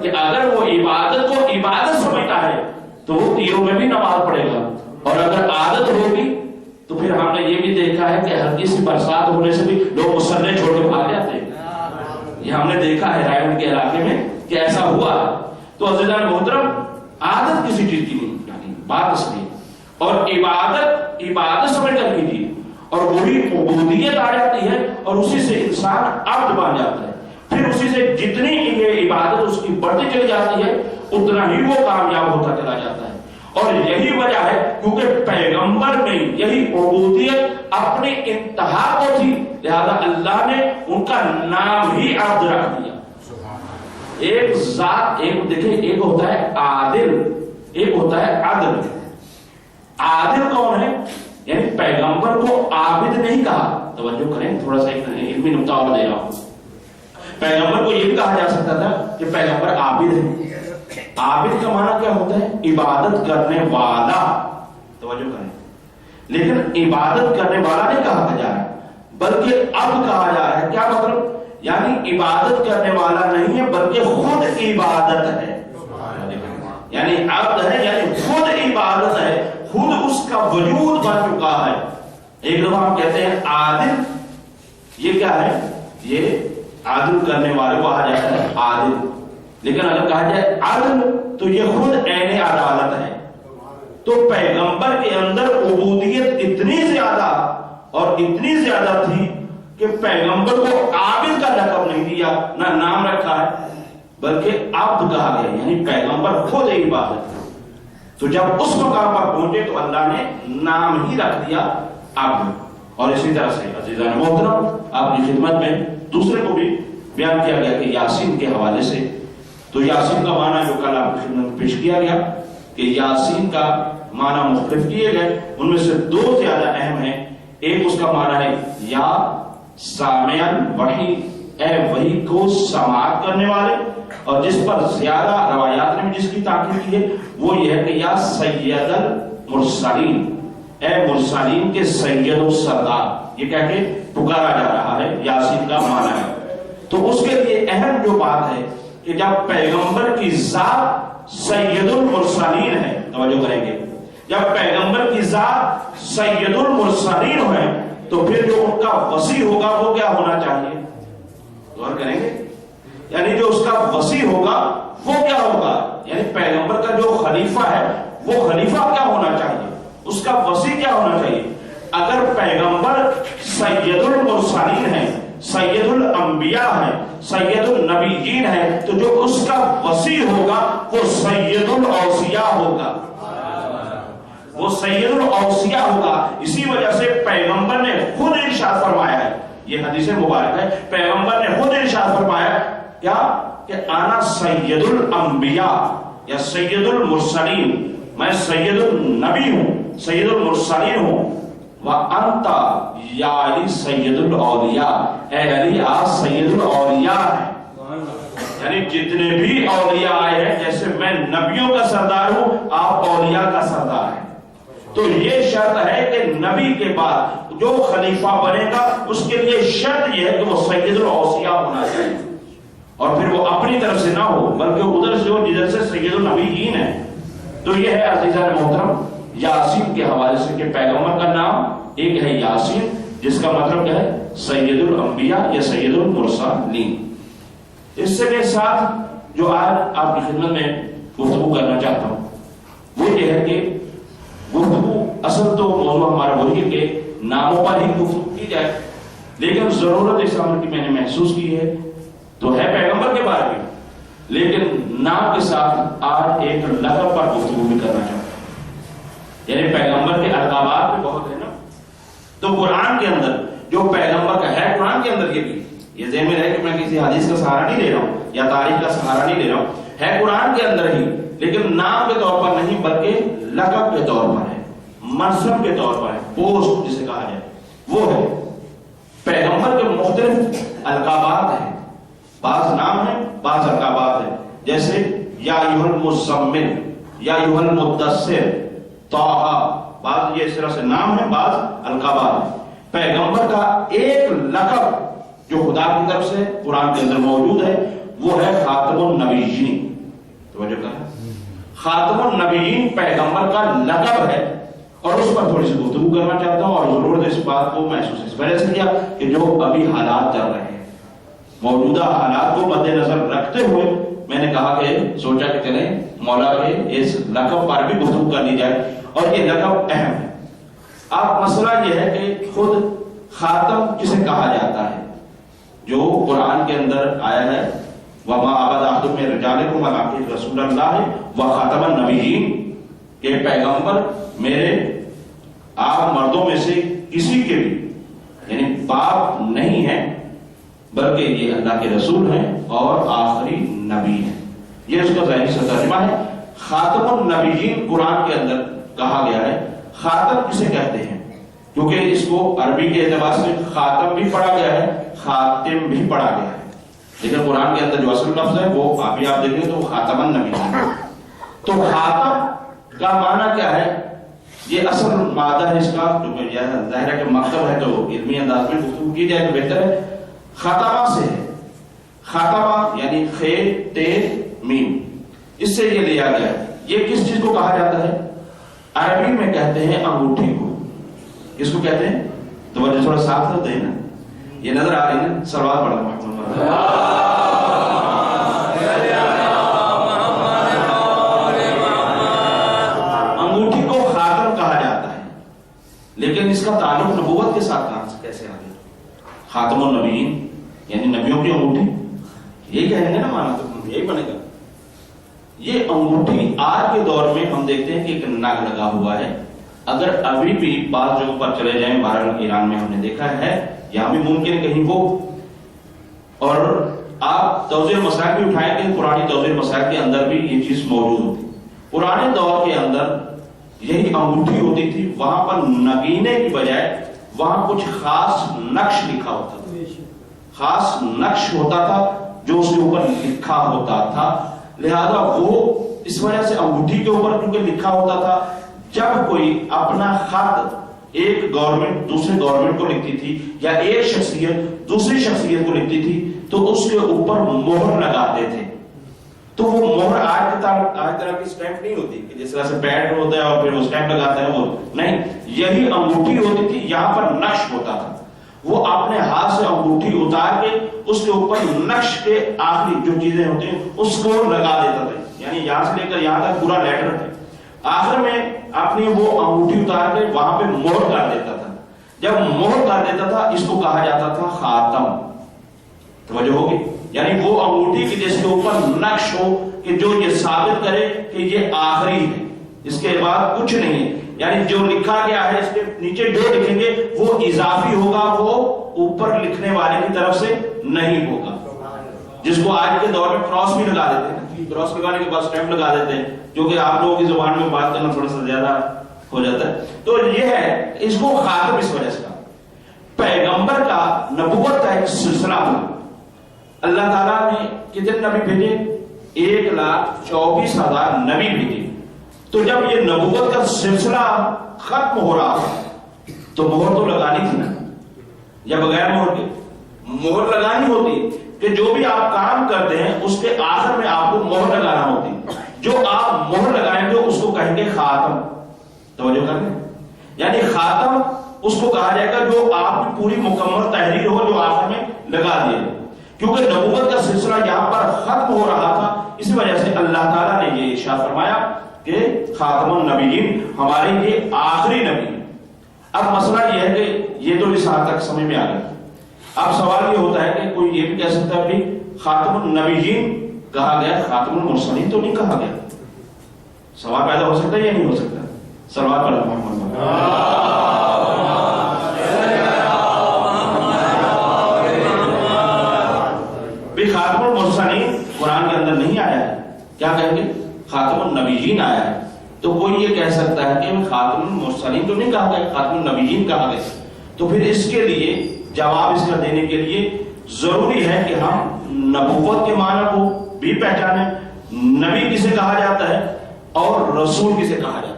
کہ اگر وہ عبادت کو عبادت سمجھتا ہے تو وہ تیروں میں بھی نماز پڑھے گا. اور اگر عادت ہوگی تو پھر ہم نے یہ بھی دیکھا ہے کہ ہلکی سی برسات ہونے سے بھی لوگ مسلح چھوڑ کے بھاگ جاتے ہیں. یہ ہم نے دیکھا ہے رائے کے علاقے میں کہ ایسا ہوا. تو عزیزان محترم عادت کسی چیز کی نہیں، یعنی بات اس لیے، اور عبادت سمجھ کر کیجیے اور وہی عبودیت آ جاتی ہے اور اسی سے انسان عبد بن جاتا ہے. پھر اسی سے جتنی یہ عبادت اس کی بڑھتی چلی جاتی ہے اتنا ہی وہ کامیاب ہوتا چلا جاتا ہے. اور یہی وجہ ہے کیونکہ پیغمبر میں یہی عبودیت اپنی انتہا کو تھی، لہذا اللہ نے ان کا نام ہی عبد رکھ دیا. ایک ذات، ایک دیکھیں، ایک ہوتا ہے عادل، ایک ہوتا ہے عدل. عادل کون ہے؟ یعنی پیغمبر کو عابد نہیں کہا. توجہ کریں، تھوڑا سا ایک علمی نقطہ اور دے رہا ہوں. پیغمبر کو یہ بھی کہا جا سکتا تھا کہ پیغمبر عابد ہے. عابد کا معنی کیا ہوتا ہے؟ عبادت کرنے والا. توجہ کریں، لیکن عبادت کرنے والا نہیں کہا جا رہا بلکہ اب کہا جا رہا ہے. کیا مطلب؟ یعنی عبادت کرنے والا نہیں ہے بلکہ خود عبادت ہے. یعنی عبد ہے یعنی خود عبادت ہے، خود اس کا وجود بن چکا ہے. ایک دفعہ ہم کہتے ہیں عادل، یہ کیا ہے؟ یہ عادل کرنے والے کو کہا جاتا ہے عادل. لیکن اگر کہا جائے عدل تو یہ خود عین عدالت ہے. تو پیغمبر کے اندر عبودیت اتنی زیادہ اور اتنی زیادہ تھی کہ پیغمبر کو عابد کا لقب نہیں دیا، نہ نام رکھا ہے، بلکہ عبد کہا گیا، یعنی پیغمبر خود عبادت ہے. تو جب اس مقام پر پہنچے تو اللہ نے نام ہی رکھ دیا عبد. اور اسی طرح سے عزیزان محترم آپ کی خدمت میں دوسرے کو بھی بیان کیا گیا کہ یاسین کے حوالے سے. تو یاسین کا معنی جو کل آپ کی خدمت میں پیش کیا گیا کہ یاسین کا معنی مختلف کیے گئے، ان میں سے 2 زیادہ اہم ہیں. ایک اس کا معنی ہے یا سامعن وحی، اے وحی کو سماعت کرنے والے، اور جس پر زیادہ روایات نے جس کی تاکید کی ہے وہ یہ ہے کہ یا سید المرسلین، اے مرسلین کے سید و سردار، یہ کہہ کے پکارا جا رہا ہے. یاسین کا معنی ہے. تو اس کے لیے اہم جو بات ہے کہ جب پیغمبر کی ذات سید المرسلین ہے، توجہ کریں گے، جب پیغمبر کی ذات سید المرسلین ہے تو پھر جو ان کا وصی ہوگا وہ کیا ہونا چاہیے؟ غور کریں گے، یعنی جو اس کا وصی ہوگا وہ کیا ہوگا؟ یعنی پیغمبر کا جو خلیفہ ہے وہ خلیفہ کیا ہونا چاہیے؟ اس کا وصی کیا ہونا چاہیے؟ اگر پیغمبر سید المرسلین ہے، سید الانبیاء ہے، سید النبیین ہے، تو جو اس کا وصی ہوگا وہ سید الاوصیاء ہوگا، وہ سید الاوصیاء ہوگا. اسی وجہ سے پیغمبر نے خود ارشاد فرمایا ہے، یہ حدیث مبارک ہے، پیغمبر نے خود ارشاد فرمایا کیا کہ انا سید الانبیاء یا سید المرسلین، میں سید النبی ہوں، سید المرسلین ہوں. وانت یا علی سید الاولیاء، اے علی آپ سید الاولیاء ہیں. یعنی جتنے بھی اولیاء آئے ہیں، جیسے میں نبیوں کا سردار ہوں، آپ اولیاء کا سردار ہیں۔ تو یہ شرط ہے کہ نبی کے بعد جو خلیفہ بنے گا اس کے لیے شرط یہ ہے کہ وہ سید الاوصیاء ہونا چاہیے، اور پھر وہ اپنی طرف سے نہ ہو بلکہ ادھر سے ہو جدھر سے سید النبیین ہے۔ تو یہ ہے عزیزان محترم یاسین کے حوالے سے کہ پیغمبر کا نام ایک ہے یاسین، جس کا مطلب کیا ہے؟ سید الانبیاء یا سید المرسلین۔ اس سے کے ساتھ جو آج آپ کی خدمت میں گفتگو کرنا چاہتا ہوں وہ یہ ہے کہ گفتگو اصل تو موضوع ہمارا وہی ہے کہ ناموں پر ہی گفتگو کی جائے، لیکن ضرورت اس عمل کی میں نے محسوس کی ہے تو ہے پیغمبر کے بارے میں، لیکن نام کے ساتھ آج ایک لقب پر گفتگو بھی کرنا چاہتا ہوں۔ یعنی پیغمبر کے القابات بھی بہت ہے نا، تو قرآن کے اندر جو پیغمبر کا ہے، قرآن کے اندر یہ ذہن میں رہے کہ میں کسی حدیث کا سہارا نہیں لے رہا ہوں یا تاریخ کا سہارا نہیں لے رہا ہوں، ہے قرآن کے اندر ہی، لیکن نام کے طور پر نہیں بلکہ لقب کے طور پر ہے، منصب کے طور پر ہے، پوسٹ جسے کہا جائے وہ ہے۔ پیغمبر کے مختلف القابات ہیں، بعض نام ہیں بعض القابات ہیں، جیسے یا ایھا المزمل، یا ایھا المدثر، طٰہٰ، بعض یہ اس طرح سے نام ہیں بعض القابات ہیں۔ پیغمبر کا ایک لقب جو خدا کی طرف سے قرآن کے اندر موجود ہے وہ ہے خاتم النبیین۔ توجہ کریں، خاتم النبیین پیغمبر کا لقب ہے، اور اس پر تھوڑی سی گفتگو کرنا چاہتا ہوں، اور ضرورت اس بات کو محسوس اس وجہ سے کیا کہ جو ابھی حالات چل رہے ہیں، موجودہ حالات کو مد نظر رکھتے ہوئے میں نے کہا کہ سوچا کہ چلیں مولا کے اس لقب پر بھی گفتگو کر لی جائے، اور یہ لقب اہم ہے۔ اب مسئلہ یہ ہے کہ خود خاتم کسے کہا جاتا ہے؟ جو قرآن کے اندر آیا ہے وَمَا عَبَدَ أَحَدٌ مِّن رِجَالِكُمْ وَلَٰكِن رَسُولَ اللَّهِ وَخَاتَمَ النَّبِيِّينَ، کہ پیغمبر میرے آپ مردوں میں سے کسی کے بھی یعنی باپ نہیں ہے بلکہ یہ اللہ کے رسول ہیں اور آخری نبی ہیں۔ یہ اس کا ظاہری سا ترجمہ ہے۔ خاتم النبیین قرآن کے اندر کہا گیا ہے۔ خاتم کسے کہتے ہیں؟ کیونکہ اس کو عربی کے اعتبار سے خاتم بھی پڑھا گیا ہے، خاتم بھی پڑھا گیا ہے، لیکن قرآن کے اندر جو اصل لفظ ہے وہ آپ دیکھیں تو خاتم النبیین ہے۔ تو خاتم کا معنی کیا ہے؟ یہ اصل مادہ ہے اس کا، جو ظاہر ہے کہ مکتب ہے تو علمی انداز میں گفتگو کی جائے تو بہتر ہے۔ خاتمہ سے ہے، خاتمہ یعنی خے تے میم، اس سے یہ لیا گیا ہے۔ یہ کس چیز کو کہا جاتا ہے؟ عربی میں کہتے ہیں انگوٹھی کو۔ کس کو کہتے ہیں؟ توجہ تھوڑا ساتھ ہوتے ہیں نا، یہ نظر آ رہی ہے نا، سلوات پڑھنا محمد۔ انگوٹھی کو خاتم کہا جاتا ہے، لیکن اس کا تعلق نبوت کے ساتھ کیسے آ گیا؟ خاتم النبیین یعنی نبیوں کی انگوٹھی، یہی کہیں گے نا، مانا تو یہی بنے گا۔ یہ انگوٹھی آج کے دور میں ہم دیکھتے ہیں کہ ایک نگ لگا ہوا ہے۔ اگر ابھی بھی بعض جگہوں پر چلے جائیں، بہرحال ایران میں ہم نے دیکھا ہے، یہاں بھی ممکن کہیں وہ، اور آپ توضیح مسائل بھی اٹھائیں کہ پرانی توضیح مسائل کے اندر بھی یہ چیز موجود ہوتی۔ پرانے دور کے اندر یہی انگوٹھی ہوتی تھی، وہاں پر نگینے کی بجائے وہاں کچھ خاص نقش لکھا ہوتا تھا، خاص نقش ہوتا تھا جو اس کے اوپر لکھا ہوتا تھا، لہذا وہ اس وجہ سے انگوٹھی کے اوپر کیونکہ لکھا ہوتا تھا، جب کوئی اپنا خط ایک گورنمنٹ دوسرے گورنمنٹ کو لکھتی تھی یا ایک شخصیت دوسری شخصیت کو لکھتی تھی تو اس کے اوپر مہر لگاتے تھے۔ تو وہ مہر آج طرح کی اسٹیمپ نہیں ہوتی کہ جس طرح سے پیڈ ہوتا ہے اور پھر وہ اسٹیمپ لگاتا ہے، وہ نہیں، یہی انگوٹھی ہوتی تھی، یہاں پر نقش ہوتا تھا۔ وہ اپنے ہاتھ سے انگوٹھی اتار کے اس کے اوپر نقش کے آخری جو چیزیں ہوتی ہیں اس کو لگا دیتا تھا، یعنی یہاں سے لے کر یہاں تک پورا لیٹر تھا، آخر میں اپنی وہ انگوٹھی اتار کے وہاں پہ مہر کر دیتا تھا۔ جب مہر کر دیتا تھا اس کو کہا جاتا تھا خاتم۔ توجہ ہوگی، یعنی وہ انگوٹھی کی جس کے اوپر نقش ہو کہ جو یہ ثابت کرے کہ یہ آخری ہے، اس کے بعد کچھ نہیں ہے، یعنی جو لکھا گیا ہے اس کے نیچے جو لکھیں گے وہ اضافی ہوگا، وہ اوپر لکھنے والے کی طرف سے نہیں ہوگا، جس کو آج کے دور میں کراس بھی لگا دیتے ہیں، کراس لگانے کے بعد اسٹیمپ لگا دیتے ہیں، جو کہ آپ لوگوں کی زبان میں بات کرنا تھوڑا سا زیادہ ہو جاتا ہے۔ تو یہ ہے، اس کو خاتم اس وجہ سے کہا۔ پیغمبر کا نبوت کا ایک سلسلہ تھا، اللہ تعالیٰ نے کتنے نبی بھیجے؟ 1,24,000 نبی بھیجے. تو جب یہ نبوت کا سلسلہ ختم ہو رہا تو مہر تو لگانی تھی نا، یا بغیر مہر کے؟ مہر لگانی ہوتی کہ جو بھی آپ کام کرتے ہیں اس کے آخر میں آپ کو مہر لگانا ہوتی. جو آپ مہر لگائیں گے اس کو کہیں گے خاتم. توجہ کریں، یعنی خاتم اس کو کہا جائے گا جو آپ کی پوری مکمل تحریر ہو جو آخر میں لگا دے. کیونکہ نبوت کا سلسلہ یہاں پر ختم ہو رہا تھا، اسی وجہ سے اللہ تعالیٰ نے یہ ارشاد فرمایا کہ خاتم النبیین، ہمارے یہ آخری نبی. اب مسئلہ یہ ہے کہ یہ تو رسالت تک سمجھ میں آ گیا. اب سوال یہ ہوتا ہے کہ کوئی یہ بھی کہہ سکتا ہے کہ خاتم النبیین کہا گیا، خاتم المرسلین تو نہیں کہا گیا. سوال پیدا ہو سکتا ہے یا نہیں ہو سکتا؟ صلوات پر محمد. خاتم المرسلین قرآن کے اندر نہیں آیا ہے، کیا کہیں گے؟ خاتم النبیین آیا ہے. تو کوئی یہ کہہ سکتا ہے کہ خاتم المرسلین تو نہیں کہا گیا، خاتم النبیین کہا گیا. تو پھر اس کے لیے جواب اس کا دینے کے لیے ضروری ہے کہ ہم نبوت کے معنی کو بھی پہچانیں، نبی کسے کہا جاتا ہے اور رسول کسے کہا جاتا ہے،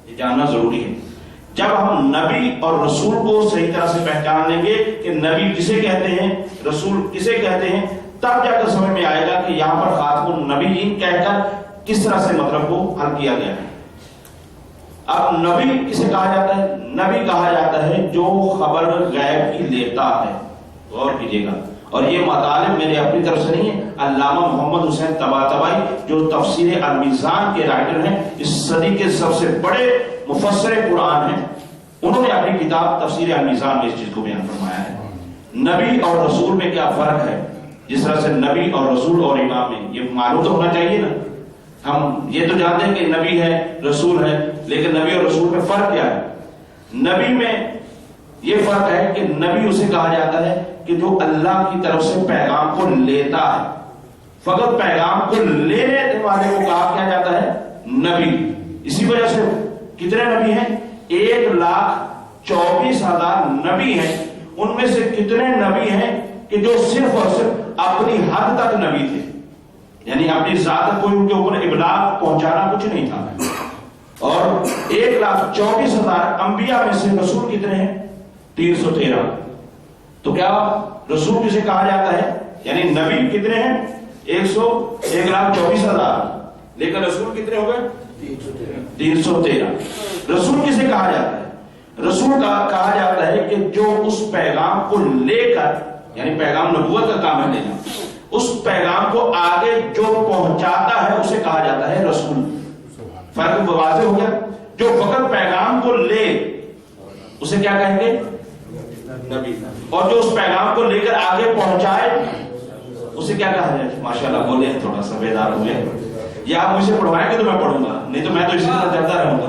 یہ جاننا ضروری ہے. جب ہم نبی اور رسول کو صحیح طرح سے پہچان لیں گے کہ نبی کسے کہتے ہیں، رسول کسے کہتے ہیں، تب جا کر سمجھ میں آئے گا کہ یہاں پر خاتم النبیین کہہ کر کس طرح سے مطلب کو حل کیا گیا ہے. اب نبی کسے کہا جاتا ہے؟ نبی کہا جاتا ہے جو خبر غیب کی لیتا ہے. غور کیجیے گا، اور یہ مطالب میرے اپنی طرف سے نہیں ہے. علامہ محمد حسین طباطبائی جو تفسیر المیزان کے رائٹر ہیں، اس صدی کے سب سے بڑے مفسر قرآن ہیں، انہوں نے اپنی کتاب تفسیر المیزان میں اس چیز کو بیان فرمایا ہے. نبی اور رسول میں کیا فرق ہے؟ جس طرح سے نبی اور رسول اور امام میں یہ معلوم تو ہونا چاہیے نا. ہم یہ تو جانتے ہیں کہ نبی ہے رسول ہے، لیکن نبی اور رسول میں فرق کیا ہے؟ نبی میں یہ فرق ہے کہ نبی اسے کہا جاتا ہے کہ جو اللہ کی طرف سے پیغام کو لیتا ہے. فقط پیغام کو لینے والے کو کہا کیا جاتا ہے نبی. اسی وجہ سے کتنے نبی ہیں؟ 1,24,000 نبی ہیں. ان میں سے کتنے نبی ہیں کہ جو صرف اور صرف اپنی حد تک نبی تھے، یعنی اپنی ذات کوئی ان کے اوپر ابلاغ پہنچانا کچھ نہیں تھا. اور 1,24,000 انبیاء میں سے رسول کتنے ہیں؟ 313. تو کیا رسول کسے کہا جاتا ہے؟ یعنی نبی کتنے ہیں؟ 1,24,000، لیکن رسول کتنے ہو گئے؟ 313. رسول کسے کہا جاتا ہے؟ رسول کہا جاتا ہے کہ جو اس پیغام کو لے کر، یعنی پیغام نبوت کا کام ہے لینا، اس پیغام کو آگے جو پہنچاتا ہے اسے کہا جاتا ہے رسول. فرق واضح ہو گیا. جو فقط پیغام کو لے اسے کیا کہیں گے؟ نبی. اور جو اس پیغام کو لے کر آگے پہنچائے اسے کیا کہا جائے؟ ماشاءاللہ بولے ہیں، تھوڑا سا بیدار ہوئے. یا آپ مجھے پڑھوائیں گے تو میں پڑھوں گا، نہیں تو میں تو اسی طرح چلتا رہوں گا.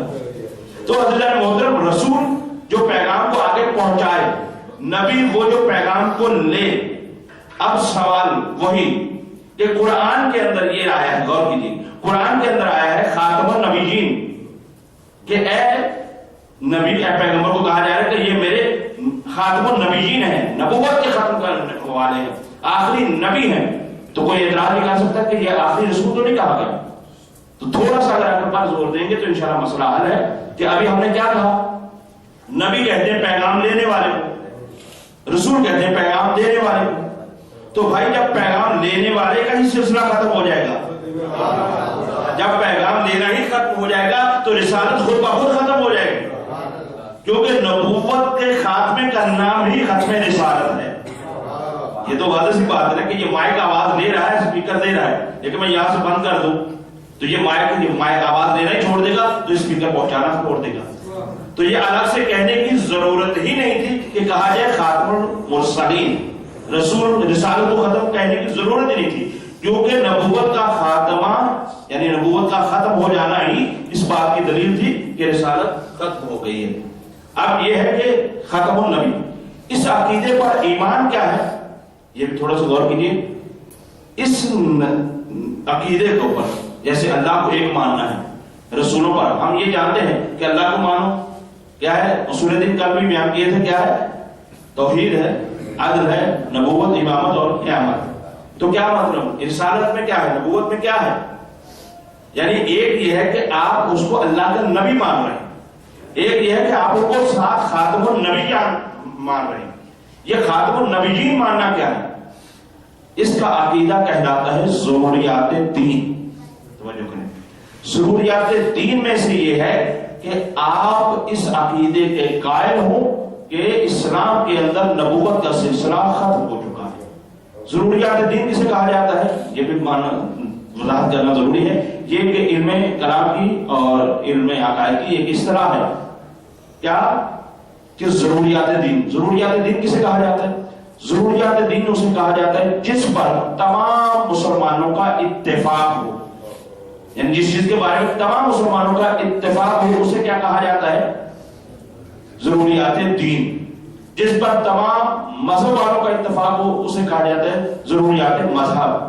تو حضرت محترم، رسول جو پیغام کو آگے پہنچائے، نبی وہ جو پیغام کو لے. اب سوال وہی کہ قرآن کے اندر یہ آیا ہے، غور کیجیے، قرآن کے اندر آیا ہے خاتم النبیین، کہ اے نبی، اے پیغمبر کو کہا جا رہا ہے کہ یہ میرے خاتم النبیین ہیں، نبوت کے ختم کرنے والے ہیں، آخری نبی ہیں. تو کوئی اعتراض نہیں کر سکتا کہ یہ آخری رسول تو نہیں کہا گیا. تو تھوڑا سا اگر آپ پاس زور دیں گے تو انشاءاللہ مسئلہ حل ہے. کہ ابھی ہم نے کیا کہا؟ نبی کہتے ہیں پیغام لینے والے کو، رسول کہتے ہیں پیغام دینے والے کو. تو بھائی جب پیغام لینے والے کا ہی سلسلہ ختم ہو جائے گا، جب پیغام لینا ہی ختم ہو جائے گا تو رسالت خود بخود ختم ہو جائے گی. کیونکہ نبوت کے خاتمے کا نام ہی ختم رسالت ہے. یہ تو واضح سی بات ہے کہ یہ مائک آواز لے رہا ہے، اسپیکر دے رہا ہے، لیکن میں یہاں سے بند کر دوں تو یہ مائک آواز دینا ہی چھوڑ دے گا، تو اسپیکر پہنچانا چھوڑ دے گا. تو یہ الگ سے کہنے کی ضرورت ہی نہیں تھی کہ کہا جائے خاتم المرسلین، رسول رسالت کو ختم کہنے کی ضرورت ہی نہیں تھی. کیونکہ نبوت کا خاتمہ یعنی نبوت کا ختم ہو جانا ہی اس بات کی دلیل تھی کہ رسالت ختم ہو گئی ہے. اب یہ ہے کہ ختم النبی، اس عقیدے پر ایمان کیا ہے یہ بھی تھوڑا سا غور کیجیے. اس عقیدے کے اوپر جیسے اللہ کو ایک ماننا ہے، رسولوں پر ہم یہ جانتے ہیں کہ اللہ کو مانو کیا ہے، اصول دین کل بھی بیان کیے تھے، کیا ہے؟ توحید ہے، عدل ہے، نبوت، امامت اور قیامت. تو کیا مطلب رسالت میں کیا ہے، نبوت میں کیا ہے؟ یعنی ایک یہ ہے کہ آپ اس کو اللہ کا نبی مان رہے ہیں، ایک یہ ہے کہ آپ اس کو ساتھ خاتم النبی مان رہے ہیں۔ یہ خاتم النبیین ماننا کیا ہے؟ اس کا عقیدہ کہلاتا ہے ضروریات دین۔ توجہ کریں، ضروریات دین میں سے یہ ہے کہ آپ اس عقیدے کے قائل ہوں کہ اسلام کے اندر نبوت کا سلسلہ ختم ہو چکا ہے۔ ضروریات دین کسے کہا جاتا ہے یہ بھی وضاحت کرنا ضروری ہے۔ یہ کہ علم کلام کی اور علم عقائد کی ایک اصطلاح ہے، کیا کہ ضروریات دین۔ ضروریات دین کسے کہا جاتا ہے؟ ضروریات دین اسے کہا جاتا ہے جس پر تمام مسلمانوں کا اتفاق ہو، یعنی جس چیز کے بارے میں تمام مسلمانوں کا اتفاق ہو اسے کیا کہا جاتا ہے؟ ضروریات دین۔ جس پر تمام مذہب والوں کا اتفاق ہو اسے کہا جاتا ہے ضروریات مذہب۔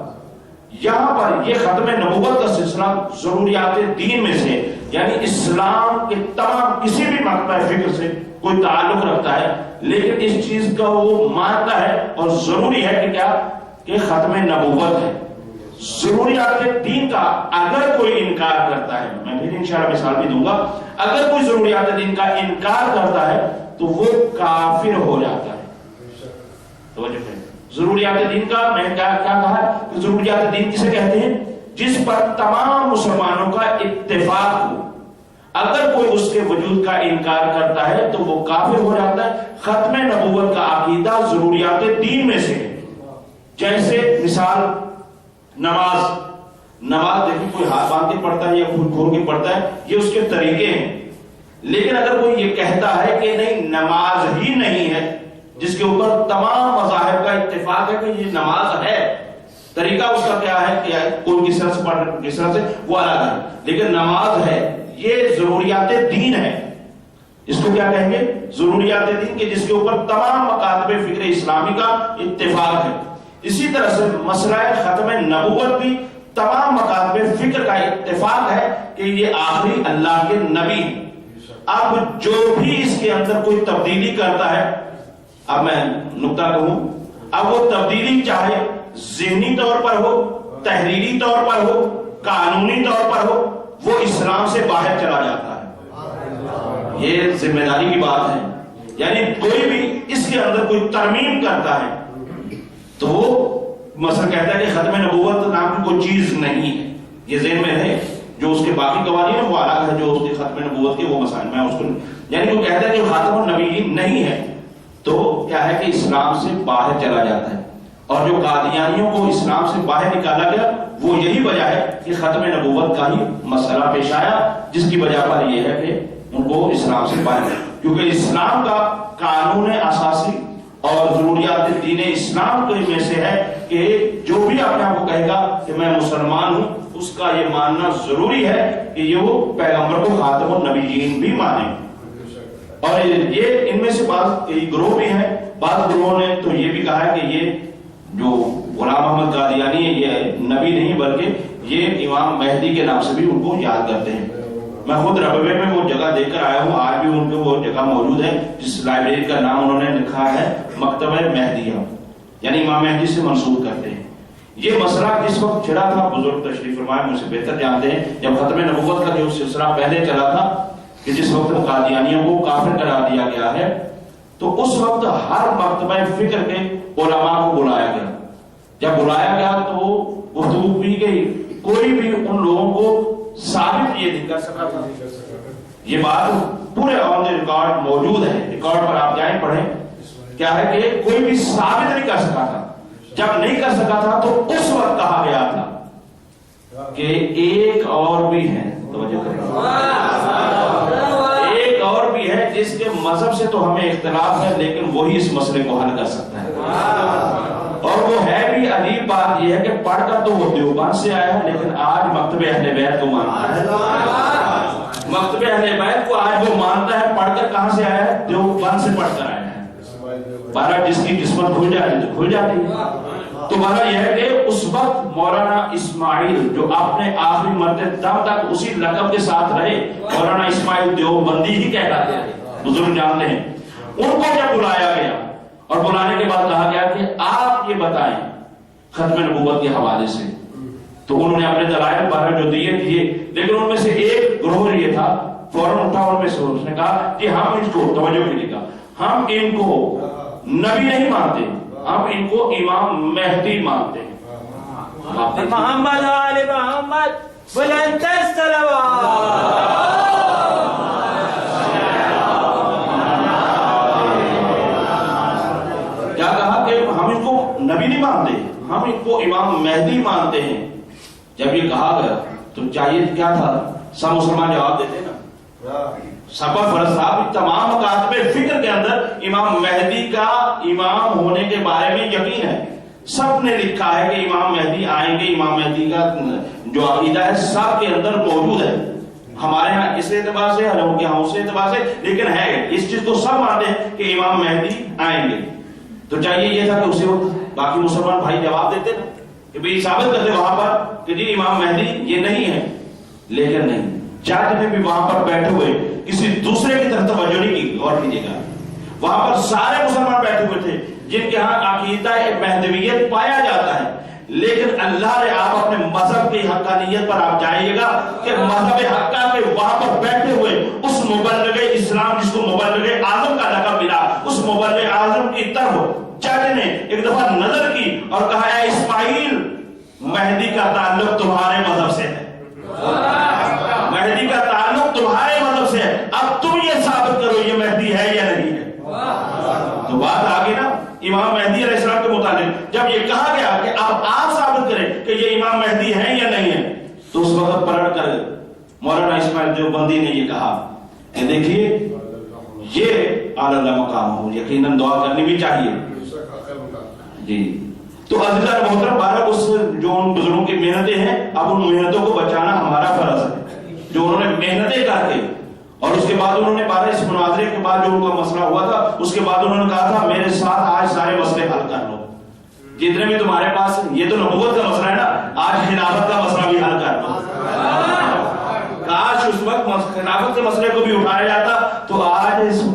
یہاں پر یہ ختم نبوت کا سلسلہ ضروریات دین میں سے، یعنی اسلام کے تمام کسی بھی مکتبہ فکر سے کوئی تعلق رکھتا ہے لیکن اس چیز کا وہ مانتا ہے اور ضروری ہے کہ کیا کہ ختم نبوت ہے۔ ضروریات دین کا اگر کوئی انکار کرتا ہے، میں پھر انشاءاللہ مثال بھی دوں گا، اگر کوئی ضروریات دین کا انکار کرتا ہے تو وہ کافر ہو جاتا ہے۔ توجہ کریں، ضروریات دین کا میں کیا کہا کہ ضروریات دین کسے کہتے ہیں؟ جس پر تمام مسلمانوں کا اتفاق ہو، اگر کوئی اس کے وجود کا انکار کرتا ہے تو وہ کافر ہو جاتا ہے۔ ختم نبوت کا عقیدہ ضروریات دین میں سے ہے۔ جیسے مثال نماز دیکھیں، کوئی ہاتھ باندھ کے پڑھتا ہے یا کھول کے پڑھتا ہے، یہ اس کے طریقے ہیں۔ لیکن اگر کوئی یہ کہتا ہے کہ نہیں نماز ہی نہیں ہے، جس کے اوپر تمام مذاہب کا اتفاق ہے کہ یہ نماز ہے، طریقہ اس کا کیا ہے کہ کوئی کس طرح سے پڑھ کس طرح سے وہ الگ ہے، لیکن نماز ہے، یہ ضروریات دین ہے۔ اس کو کیا کہیں گے؟ ضروریات دین کے جس کے اوپر تمام مکاتب فکر اسلامی کا اتفاق ہے۔ اسی طرح سے مسئلہ ختم نبوت بھی تمام مکاتب فکر کا اتفاق ہے کہ یہ آخری اللہ کے نبی ہیں۔ اب جو بھی اس کے اندر کوئی تبدیلی کرتا ہے، اب میں نقطہ کہوں، اب وہ تبدیلی چاہے ذہنی طور پر ہو، تحریری طور پر ہو، قانونی طور پر ہو، وہ اسلام سے باہر چلا جاتا ہے۔ یہ ذمہ داری کی بات ہے، یعنی کوئی بھی اس کے اندر کوئی ترمیم کرتا ہے تو وہ مثلا کہتا ہے کہ ختم نبوت نام کی کوئی چیز نہیں ہے۔ یہ ذہن میں رہے، جو اس کے باقی قوانین وہ الگ ہے، جو اس کے ختم نبوت کے وہ مسائل میں اس کو، یعنی وہ کہتا ہے کہ خاتم النبیین نہیں ہے تو کیا ہے کہ اسلام سے باہر چلا جاتا ہے۔ اور جو قادیانیوں کو اسلام سے باہر نکالا گیا وہ یہی وجہ ہے کہ ختم نبوت کا ہی مسئلہ پیش آیا، جس کی وجہ پر یہ ہے کہ ان کو اسلام سے باہر، کیونکہ اسلام کا قانون اساسی اور ضروریات دین اسلام کے میں سے ہے کہ جو بھی اپنے آپ کو کہے گا کہ میں مسلمان ہوں، اس کا یہ ماننا ضروری ہے کہ یہ وہ پیغمبر کو خاتم النبیین بھی مانے۔ اور یہ ان میں سے بعض گروہ بھی ہیں، بعض گروہوں نے تو یہ بھی کہا ہے کہ یہ جو غلام احمد قادیانی ہے یہ نبی نہیں بلکہ یہ امام مہدی کے نام سے بھی ان کو یاد کرتے ہیں۔ میں خود ربوے میں وہ جگہ دیکھ کر آیا ہوں، آج بھی ان کو وہ جگہ موجود ہے جس لائبریری کا نام انہوں نے لکھا ہے مکتبہ مہدیہ، یعنی امام مہدی سے منسوب کرتے ہیں۔ یہ مسئلہ کس وقت چھڑا تھا بزرگ تشریف فرمائے مجھ سے بہتر جانتے ہیں، جب ختم نبوت کا جو سلسلہ پہلے چلا تھا کہ جس وقت قادیانیوں کو کافر قرار دیا گیا ہے، تو اس وقت ہر مکتبہ فکر کے علماء کو بلایا گیا۔ جب بلایا گیا تو گفتگو کی گئی، کوئی بھی ان لوگوں کو ثابت یہ نہیں کر سکا تھا۔ یہ بات پورے آن دی ریکارڈ موجود ہے، ریکارڈ پر آپ جائیں پڑھیں، کیا ہے کہ کوئی بھی ثابت نہیں کر سکا تھا۔ جب نہیں کر سکا تھا تو اس وقت کہا گیا تھا کہ ایک اور بھی ہے، توجہ کریں، ایک اور بھی ہے جس کے مذہب سے تو ہمیں اختلاف ہے لیکن وہی اس مسئلے کو حل کر سکتا ہے۔ اور وہ ہے بھی عجیب بات یہ ہے کہ پڑھ کر تو وہ دیوبند سے آیا ہے لیکن آج مکتبہ اہل بیت کو مانتا ہے۔ مکتبہ اہل بیت کو آج وہ مانتا ہے، پڑھ کر کہاں سے آیا ہے؟ دیوبند سے پڑھ کر آیا ہے۔ بارہ جس کی قسمت کھل جاتی تو کھل جاتی ہے۔ تو بارہ یہ ہے کہ اس وقت مولانا اسماعیل جو اپنے آخری مرتے دم تک اسی لقب کے ساتھ رہے، مولانا اسماعیل دیوبندی ہی کہلاتے ہیں، بزرگ جانتے ہیں، ان کو جب بلایا گیا اور بلانے کے بعد کہا گیا کہ آپ یہ بتائیں ختم نبوت کے حوالے سے. تو انہوں نے اپنے دلائل 12 جو دیے، لیکن ان میں سے ایک گروہ یہ تھا فوراً اٹھا ان میں سے، اس نے کہا کہ ہم ان کو توجہ ملے گا، ہم ان کو نبی نہیں مانتے، ہم ان کو امام مہدی مانتے ہیں. محمد آل محمد بلند الصلوات. کیا کہا کہ ہم ان کو نبی نہیں مانتے، ہم ان کو امام مہدی مانتے ہیں. جب یہ کہا گیا تو چاہیے کیا تھا؟ سب مسلمان جواب دیتے نا. سفر فرض صاحب تمام مکاتب فکر کے اندر امام مہدی کا امام ہونے کے بارے میں یقین ہے. سب نے لکھا ہے کہ امام مہدی آئیں گے، امام مہدی کا جو عقیدہ ہے سب کے اندر موجود ہے. ہمارے ہاں اس اعتبار سے، ہم کے ہاں اس اعتبار سے، لیکن ہے اس چیز کو سب مانتے ہیں کہ امام مہدی آئیں گے. تو چاہیے یہ تھا کہ اسی وقت باقی مسلمان بھائی جواب دیتے نا کہ بھی ثابت کرتے وہاں پر کہ جی امام مہدی یہ نہیں ہے. لیکن نہیں، جج نے بھی وہاں پر بیٹھے ہوئے کسی دوسرے کی طرف توجہ نہیں کی. غور کیجیے گا، وہاں پر سارے مسلمان بیٹھے ہوئے تھے جن کے ہاں عقیدہ مہدویت پایا جاتا ہے. لیکن اللہ نے آپ اپنے مذہب کی حقانیت پر آپ جائیے گا کہ مذہب حقہ کے وہاں پر بیٹھے ہوئے اس مبلغ اسلام جس کو مبلغ اعظم کا لقب ملا، اس مبلغ اعظم کی طرف جج نے ایک دفعہ نظر کی اور کہا اے اسماعیل، مہدی کا تعلق تمہارے مذہب سے ہے، مہدی کا تعلق تمہارے مذہب سے ہے، اب تم یہ ثابت کرو یہ مہدی ہے یا نہیں ہے. تو بات آگے نا امام مہدی علیہ السلام کے متعلق جب یہ کہا گیا کہ آپ ثابت کریں کہ یہ امام مہدی ہے یا نہیں ہے، تو اس وقت پلٹ کر مولانا اسماعیل دیوبندی نے یہ کہا کہ دیکھیے یہ اعلی مقام ہو، یقیناً دعا کرنی بھی چاہیے. جی تو عزیزان محترم، بہرحال اس جو ان بزرگوں کی محنتیں ہیں، اب ان محنتوں کو بچانا ہمارا فرض ہے. جو انہوں نے محنتیں کر کے اور اس کے بعد انہوں نے اس مناظرے کے بعد جو ان کا مسئلہ ہوا تھا، اس کے بعد انہوں نے کہا تھا میرے ساتھ آج سارے مسئلے حل کر لو، جتنے بھی تمہارے پاس، یہ تو نبوت کا مسئلہ ہے نا، آج خلافت کا مسئلہ بھی حل کر لو. کاش اس وقت خلافت کے مسئلے کو بھی اٹھایا جاتا تو آج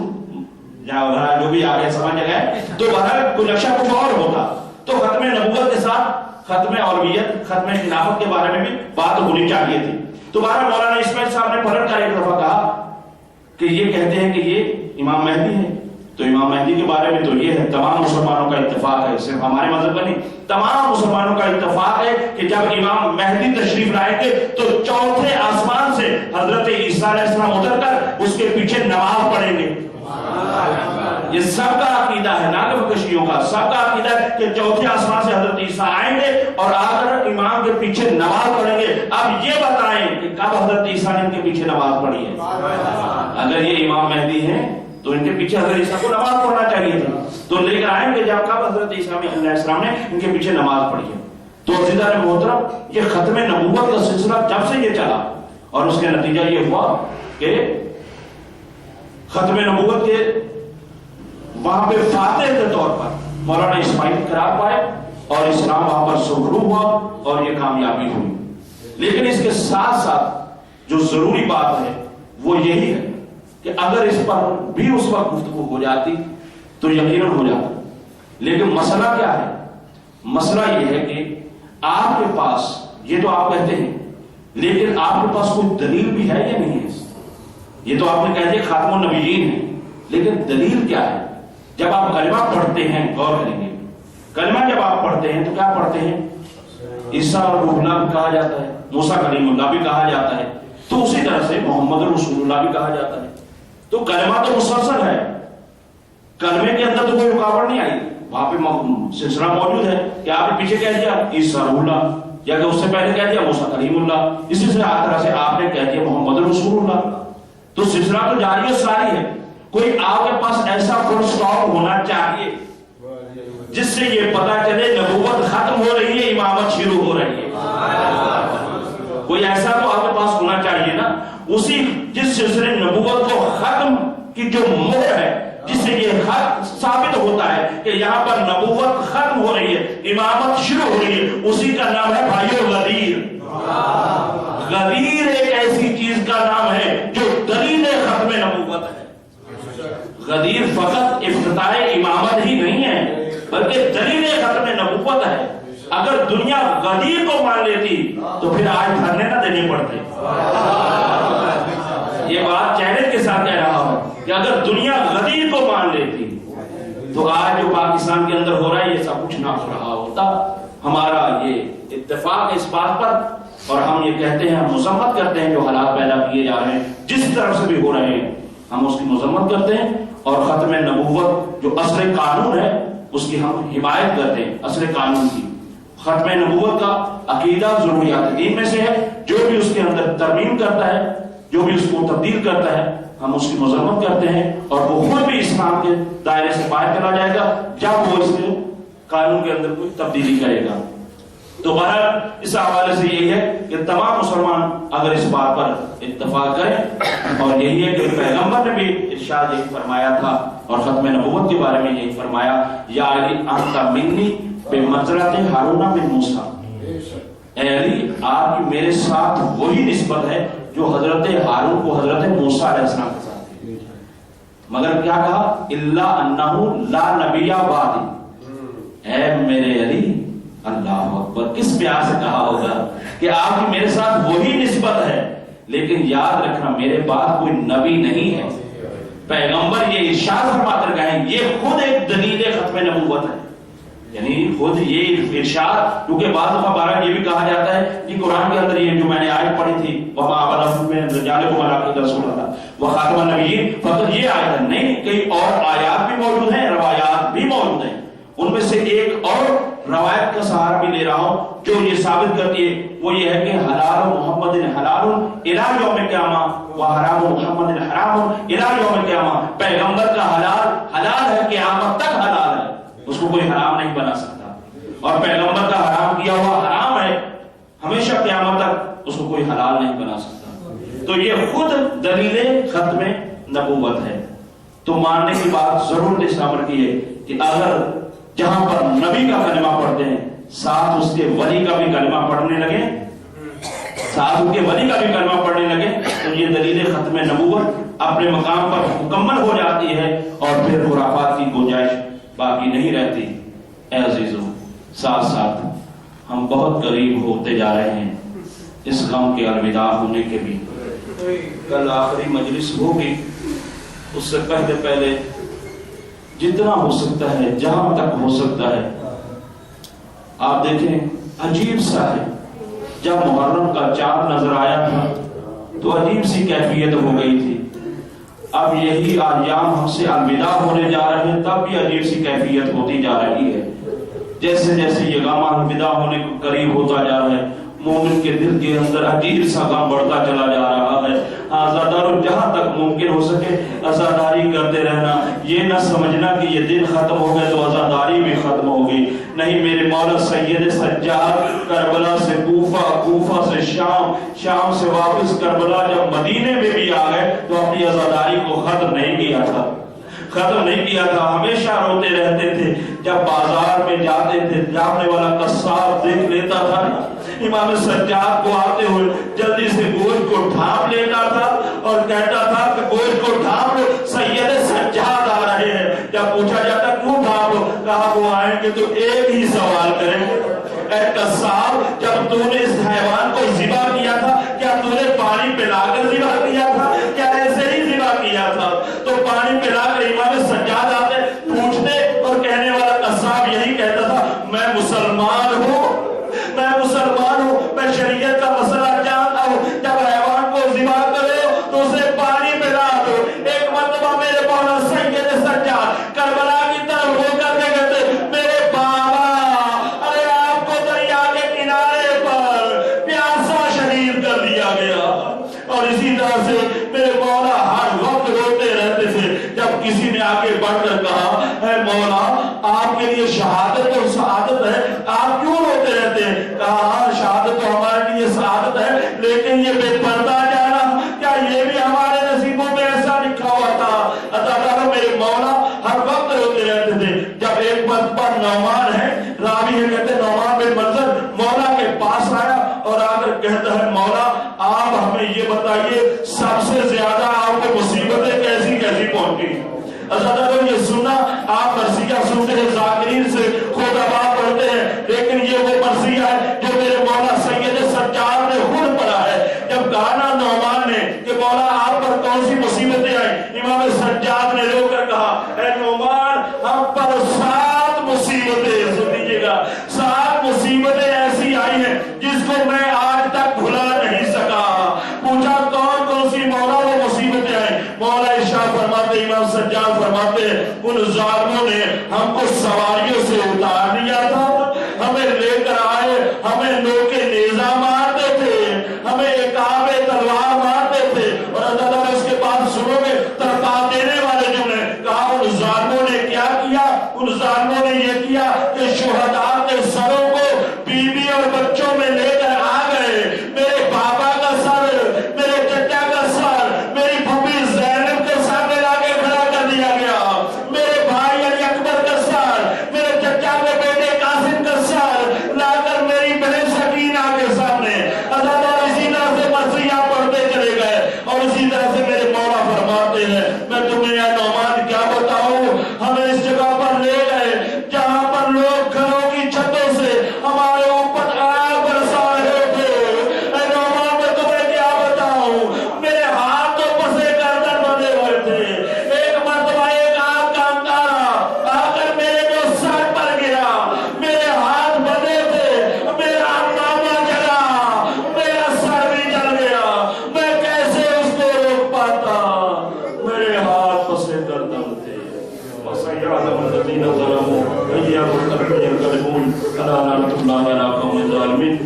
جو بھی آگے سمجھ گئے تو بہرحال کوئی نقشہ کچھ اور ہوتا. تو ختم نبوت کے ساتھ ختم اولویت، ختم خلافت کے بارے میں بھی بات ہونی چاہیے تھی. تو بہرحال مولانا اسماعیل صاحب نے پلٹ کر ایک دفعہ کہا کہ یہ کہتے ہیں کہ یہ امام مہدی ہے. تو امام مہدی کے بارے میں تو یہ ہے تمام مسلمانوں کا اتفاق ہے، صرف ہمارے مذہب کا نہیں، تمام مسلمانوں کا اتفاق ہے کہ جب امام مہدی تشریف لائیں گے تو چوتھے آسمان سے حضرت عیسیٰ علیہ السلام اتر کر اس کے پیچھے نماز پڑھیں گے. یہ سب کا عقیدہ ہے، نہ کہ شیعوں کا، سب کا عقیدہ ہے کہ چوتھے آسمان سے حضرت عیسیٰ آئیں گے اور آ کر امام کے پیچھے نماز پڑھیں گے. اب یہ بتائیں کہ کب حضرت عیسیٰ نے ان کے پیچھے نماز پڑھی ہے؟ اگر یہ امام مہدی ہیں تو ان کے پیچھے حضرت عیسیٰ کو نماز پڑھنا چاہیے تھا. تو لے کر آئیں گے جب کب حضرت عیسیٰ علیہ السلام نے ان کے پیچھے نماز پڑھی ہے. تو عزیزان محترم، یہ ختم نبوت کا سلسلہ جب سے یہ چلا اور اس کے نتیجہ یہ ہوا کہ ختم نبوت کے وہاں پہ فاتح کے طور پر مولانا اسماعیل قرار پائے اور اسلام وہاں پر سرخرو ہوا اور یہ کامیابی ہوئی. لیکن اس کے ساتھ ساتھ جو ضروری بات ہے وہ یہی ہے کہ اگر اس پر بھی اس وقت گفتگو ہو جاتی تو یقیناً ہو جاتا. لیکن مسئلہ کیا ہے؟ مسئلہ یہ ہے کہ آپ کے پاس، یہ تو آپ کہتے ہیں، لیکن آپ کے پاس کوئی دلیل بھی ہے یا نہیں ہے؟ یہ تو آپ نے کہہ دیا خاتم النبیین ہے، لیکن دلیل کیا ہے؟ جب آپ کلمہ پڑھتے ہیں، غور کریں گے، کلمہ جب آپ پڑھتے ہیں تو کیا پڑھتے ہیں؟ عیسیٰ اور روح اللہ بھی کہا جاتا ہے، موسیٰ کلیم اللہ بھی کہا جاتا ہے، تو اسی طرح سے محمد رسول اللہ بھی کہا جاتا ہے. تو کلمہ تو مسلسل ہے، کلمے کے اندر تو کوئی رکاوٹ نہیں آئی، وہاں پہ سلسلہ موجود ہے کہ آپ نے پیچھے کہہ دیا عیسیٰ روح اللہ، یا کہ اس سے پہلے کہہ دیا موسیٰ کلیم اللہ، اسی سے ہر طرح سے آپ نے کہہ دیا محمد رسول اللہ. تو سلسلہ تو جاری و ساری ہے. کوئی آپ کے پاس ایسا فل سٹاپ ہونا چاہیے جس سے یہ پتا چلے نبوت ختم ہو رہی ہے، امامت شروع ہو رہی ہے. کوئی ایسا تو آپ کے پاس ہونا چاہیے نا، اسی جس سلسلے نبوت کو ختم کی جو مہر ہے، جس سے یہ حق ثابت ہوتا ہے کہ یہاں پر نبوت ختم ہو رہی ہے، امامت شروع ہو رہی ہے، اسی کا نام ہے بھائیو غدیر. غدیر ایک ایسی چیز کا نام ہے جو دلیل ختم نبوت ہے. غدیر فقط افتتاح امامت ہی نہیں ہے بلکہ دلیل ختم نبوت ہے. اگر دنیا غدیر کو مان لیتی تو پھر آج دھرنے نہ دینے پڑتے. یہ بات چیلنج کے ساتھ کہہ رہا ہوں کہ اگر دنیا غدیر کو مان لیتی تو آج جو پاکستان کے اندر ہو رہا ہے یہ سب کچھ نہ ہو رہا ہوتا. ہمارا یہ اتفاق ہے اس بات پر، اور ہم یہ کہتے ہیں، ہم مذمت کرتے ہیں جو حالات پیدا کیے جا رہے ہیں جس طرف سے بھی ہو رہے ہیں، ہم اس کی مذمت کرتے ہیں، اور ختم نبوت جو اصل قانون ہے اس کی ہم حمایت کرتے ہیں. اصل قانون کی ختم نبوت کا عقیدہ ضروریات دین میں سے ہے. جو بھی اس کے اندر ترمیم کرتا ہے، جو بھی اس کو تبدیل کرتا ہے، ہم اس کی مذمت کرتے ہیں، اور وہ خود بھی اسلام کے دائرے سے باہر چلا جائے گا جب وہ اس کے قانون کے اندر کوئی تبدیلی کرے گا. تو بہرحال اس حوالے سے یہی ہے کہ تمام مسلمان اگر اس بات پر اتفاق کریں، اور یہی ہے کہ پیغمبر نے بھی ارشاد یہی فرمایا تھا، اور ختم نبوت کے بارے میں یہی فرمایا، یا علی انت منی بمنزلۃ ہارون من موسیٰ. اے علی آپ کی میرے ساتھ وہی نسبت ہے جو حضرت ہارون کو حضرت موسیٰ علیہ السلام کے ساتھ تھی. مگر کیا کہا؟ الا انہ لا نبی بعدی. اے میرے علی، اللہ اکبر، کس پیار سے کہا ہوگا کہ آپ کی میرے ساتھ وہی نسبت ہے، لیکن یاد رکھنا میرے بعد کوئی نبی نہیں ہے. پیغمبر یہ ارشاد فرما کر گئے، یہ خود ایک دلیل ختم نبوت ہے. یعنی خود یہ ارشاد، کیونکہ بعض دفعہ بارہ یہ بھی کہا جاتا ہے کہ قرآن کے اندر یہ جو میں نے آیت پڑھی تھی وما ابلغ میں رجالکم علی رسول اللہ وخاتم النبیین، فقط یہ آیت ہے نہیں، کئی اور آیات بھی موجود ہیں، روایات بھی موجود ہیں. ان میں سے ایک اور روایت کا سہارا بھی لے رہا ہوں جو یہ ثابت کرتی ہے، وہ یہ ہے کہ حلال محمد حلال الی یوم القیامہ و حرام محمد حرام الی یوم القیامہ. پیغمبر کا حلال حلال ہے، قیامت تک حلال ہے، اس کو کوئی حرام نہیں بنا سکتا. اور پیغمبر کا حرام کیا ہوا حرام ہے، ہمیشہ قیامت تک اس کو کوئی حلال نہیں بنا سکتا. تو یہ خود دلیل ختم نبوت ہے. تو ماننے کی بات ضرور اس امر کی ہے کہ اگر جہاں پر نبی کا کلمہ پڑھتے ہیں ساتھ اس کے ولی کا بھی کلمہ پڑھنے لگے، ساتھ اس کے ولی کا بھی کلمہ پڑھنے لگے، تو یہ دلیل ختم نبوت اپنے مقام پر مکمل ہو جاتی ہے، اور پھر خرافات کی گنجائش باقی نہیں رہتی. اے عزیزو، ساتھ ساتھ ہم بہت قریب ہوتے جا رہے ہیں اس غم کے الوداع ہونے کے بھی. کل آخری مجلس ہوگی، اس سے پہلے جتنا ہو سکتا ہے، جہاں تک ہو سکتا ہے، آپ دیکھیں عجیب سا ہے. جب محرم کا چاند نظر آیا تھا تو عجیب سی کیفیت ہو گئی تھی. اب یہی ایام ہم سے الوداع ہونے جا رہے ہیں، تب بھی عجیب سی کیفیت ہوتی جا رہی ہے. جیسے جیسے یہ غم الوداع ہونے کو قریب ہوتا جا رہا ہے، مومن کے دل کے اندر عجیب سا غم بڑھتا چلا جا رہا ہے. آزاداروں، جہاں تک ممکن ہو سکے آزاداری کرتے رہنا. یہ نہ سمجھنا کہ یہ دن ختم ہو گئے تو آزاداری بھی ختم ہو گئی. نہیں، میرے مولا سید سجاد کربلا سے کوفہ، کوفہ سے شام، شام سے واپس کربلا جب مدینے میں بھی آ گئے تو اپنی آزاداری کو ختم نہیں کیا تھا، ختم نہیں کیا تھا. ہمیشہ روتے رہتے تھے. جب بازار میں جاتے تھے، جانے والا قصاب دیکھ لیتا تھا امام سجاد کو آتے ہوئے، جلدی سے گوشت کو ڈھانپ لیتا تھا اور کہتا تھا کہ گوشت کو ڈھانپ لو، سید سجاد آ رہے ہیں. جب پوچھا جاتا کیوں ڈھانپ لو، کہا وہ آئیں گے تو ایک ہی سوال کریں گے، اے قصاب، جب تو نے اس حیوان کو ذبح کیا تھا کیا تو نے پانی پلا کر ذبح کیا تھا، کیا ایسے ہی ذبح کیا تھا؟ تو پانی پلا کر امام سجاد آتے، پوچھتے، اور کہنے والا قصاب یہی کہتا تھا، میں مسلمان ہوں، میں مسلمان ہوں، میں شریعت کا مسئلہ جانتا ہوں. جب حیوان کو ذبح کرے تو اسے پانی پلا دو. ایک مرتبہ میرے مولا سید سجاد کربلا کی طرف ہو کر کے کہتے، میرے بابا، ارے آپ کو دریا کے کنارے پر پیاسا شہید کر دیا گیا. اور اسی طرح سے میرے مولا ہر وقت روتے رہتے تھے. جب کسی نے آگے بڑھ کر کہا، اے مولا، آپ کے لیے شہادت اور سعادت ہے، آپ کیوں روتے رہتے ہیں؟ کہا، شہادت تو ہمارے لیے سعادت ہے، لیکن یہ بے پردہ جانا، کیا یہ بھی ہمارے نصیبوں میں ایسا لکھا ہوا تھا؟ اللہ میرے مولا ہر وقت روتے رہتے تھے. جب ایک مرتبہ نعمان ہے، راوی ہے کہتے نعمان بن منظر مولا کے پاس آیا اور آ کر کہتا ہے، مولا آپ ہمیں یہ بتائیے سب سے زیادہ آپ کو مصیبتیں کیسی کیسی پہنچی؟ یہ سننا، آپ مرثیہ سنتے ہیں، ذاکرین سے خود آباد پڑھتے ہیں، لیکن یہ وہ امام سجاد فرماتے ہیں ان ظالموں نے ہم کو سواریوں سے اتار دیا تھا، ہمیں لے کر آئے، ہمیں نوکے نیزہ مارتے تھے، ہمیں عقاب تلوار مارتے تھے، اور اللہ تعالیٰ اس کے بعد سنو گے تڑپا دینے والے جملے کہا ان ظالموں نے کیا کیا؟ ان ظالموں نے یہ کیا کہ شہداء کے سروں کو بیوی اور بچوں میں لے کر آ گئے، میرے بابا کا سر، میرے چچا کا سر، میری پھوپھی زینب کے سامنے لا کے کھڑا کر دیا گیا، میرے بھائی علی اکبر کا سر، میرے چچا کے بیٹے قاسم کا سر لا کر میری بہن سکینہ کے سامنے اللہ اسی طرح سے مرثیہ پڑھتے چلے گئے، اور اسی طرح سے میرے مولا فرماتے ہیں میں تمہیں یا نعمان کیا بتاؤں، ہمیں اس جگہ پر لے گئے جہاں پر لوگ گھروں کی چھتوں سے ہمارے اوپر آگ برسا رہے تھے، اے نعمان میں تمہیں کیا بتاؤں، میرے ہاتھ تو پسے گردن بندے ہوئے تھے، ایک مرتبہ ایک آگ کا انگارہ آ کر میرے جو سر پر گرا، میرے ہاتھ بندے تھے، میرا نامہ جلا، میرا سر بھی جل گیا، میں کیسے اس کو روک پاتا، میرے ہاتھ پسے گردن تھے، وَسَيَعْلَمُ الَّذِينَ ظَلَمُوا أَيَّ مُنقَلَبٍ يَنقَلِبُونَ أَلَا لَعْنَةُ اللَّهِ عَلَى الْقَوْمِ الظَّالِمِينَ۔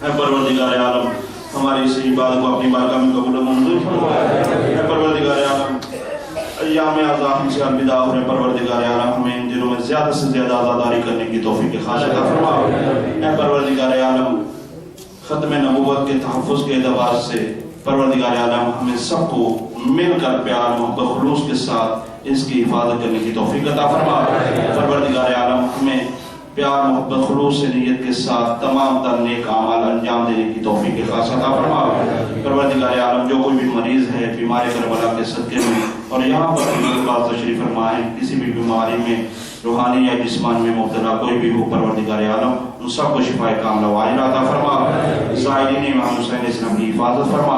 اے پروردگار عالم ہماری اس عبادت کو اپنی بارگاہ میں قبول و منظور فرما، اے پروردگار عالم ایام اعضاء ہم سے الوداع، اور اے پروردگار عالم ہمیں ان دنوں میں زیادہ سے زیادہ عزاداری کرنے کی توفیق خاص عطا فرما، اے پروردگار عالم ختم نبوت کے تحفظ کے اعتبار سے پروردگار عالم ہمیں سب کو مل کر پیار محبت خلوص کے ساتھ اس کی حفاظت کرنے کی توفیق عطا فرما، پروردگار عالم ہمیں پیار محبت خلوص سے نیت کے ساتھ تمام تر نیک اعمال انجام دینے کی توفیق خاص عطا فرما، پروردگار عالم جو کوئی بھی مریض ہے بیمار کربلا کے صدقے میں اور یہاں پر پاس تشریف فرمائے کسی بھی بیماری میں روحانی یا جسمانی میں مبتلا کوئی بھی ہو، پروردگار عالم ان سب کو شفاء کاملہ واجلہ عطا فرما، زائرین امام حسین علیہ السلام کی حفاظت فرما،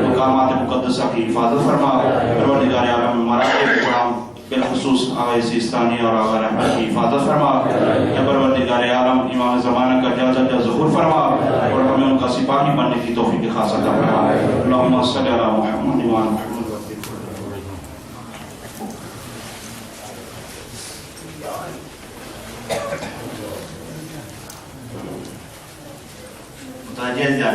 مقامات مقدسہ کی حفاظت فرما، پروردگار عالم مراکز کرام بالخصوص آغا سیستانی اور آغا رحمت کی حفاظت فرما، اے پروردگار عالم امام زمانہ کا جا ظہور فرما اور ہمیں ان کا سپاہی بننے کی توفیق خاص عطا فرما، اللہم صلی علی محمد و آل محمد۔ متوجہ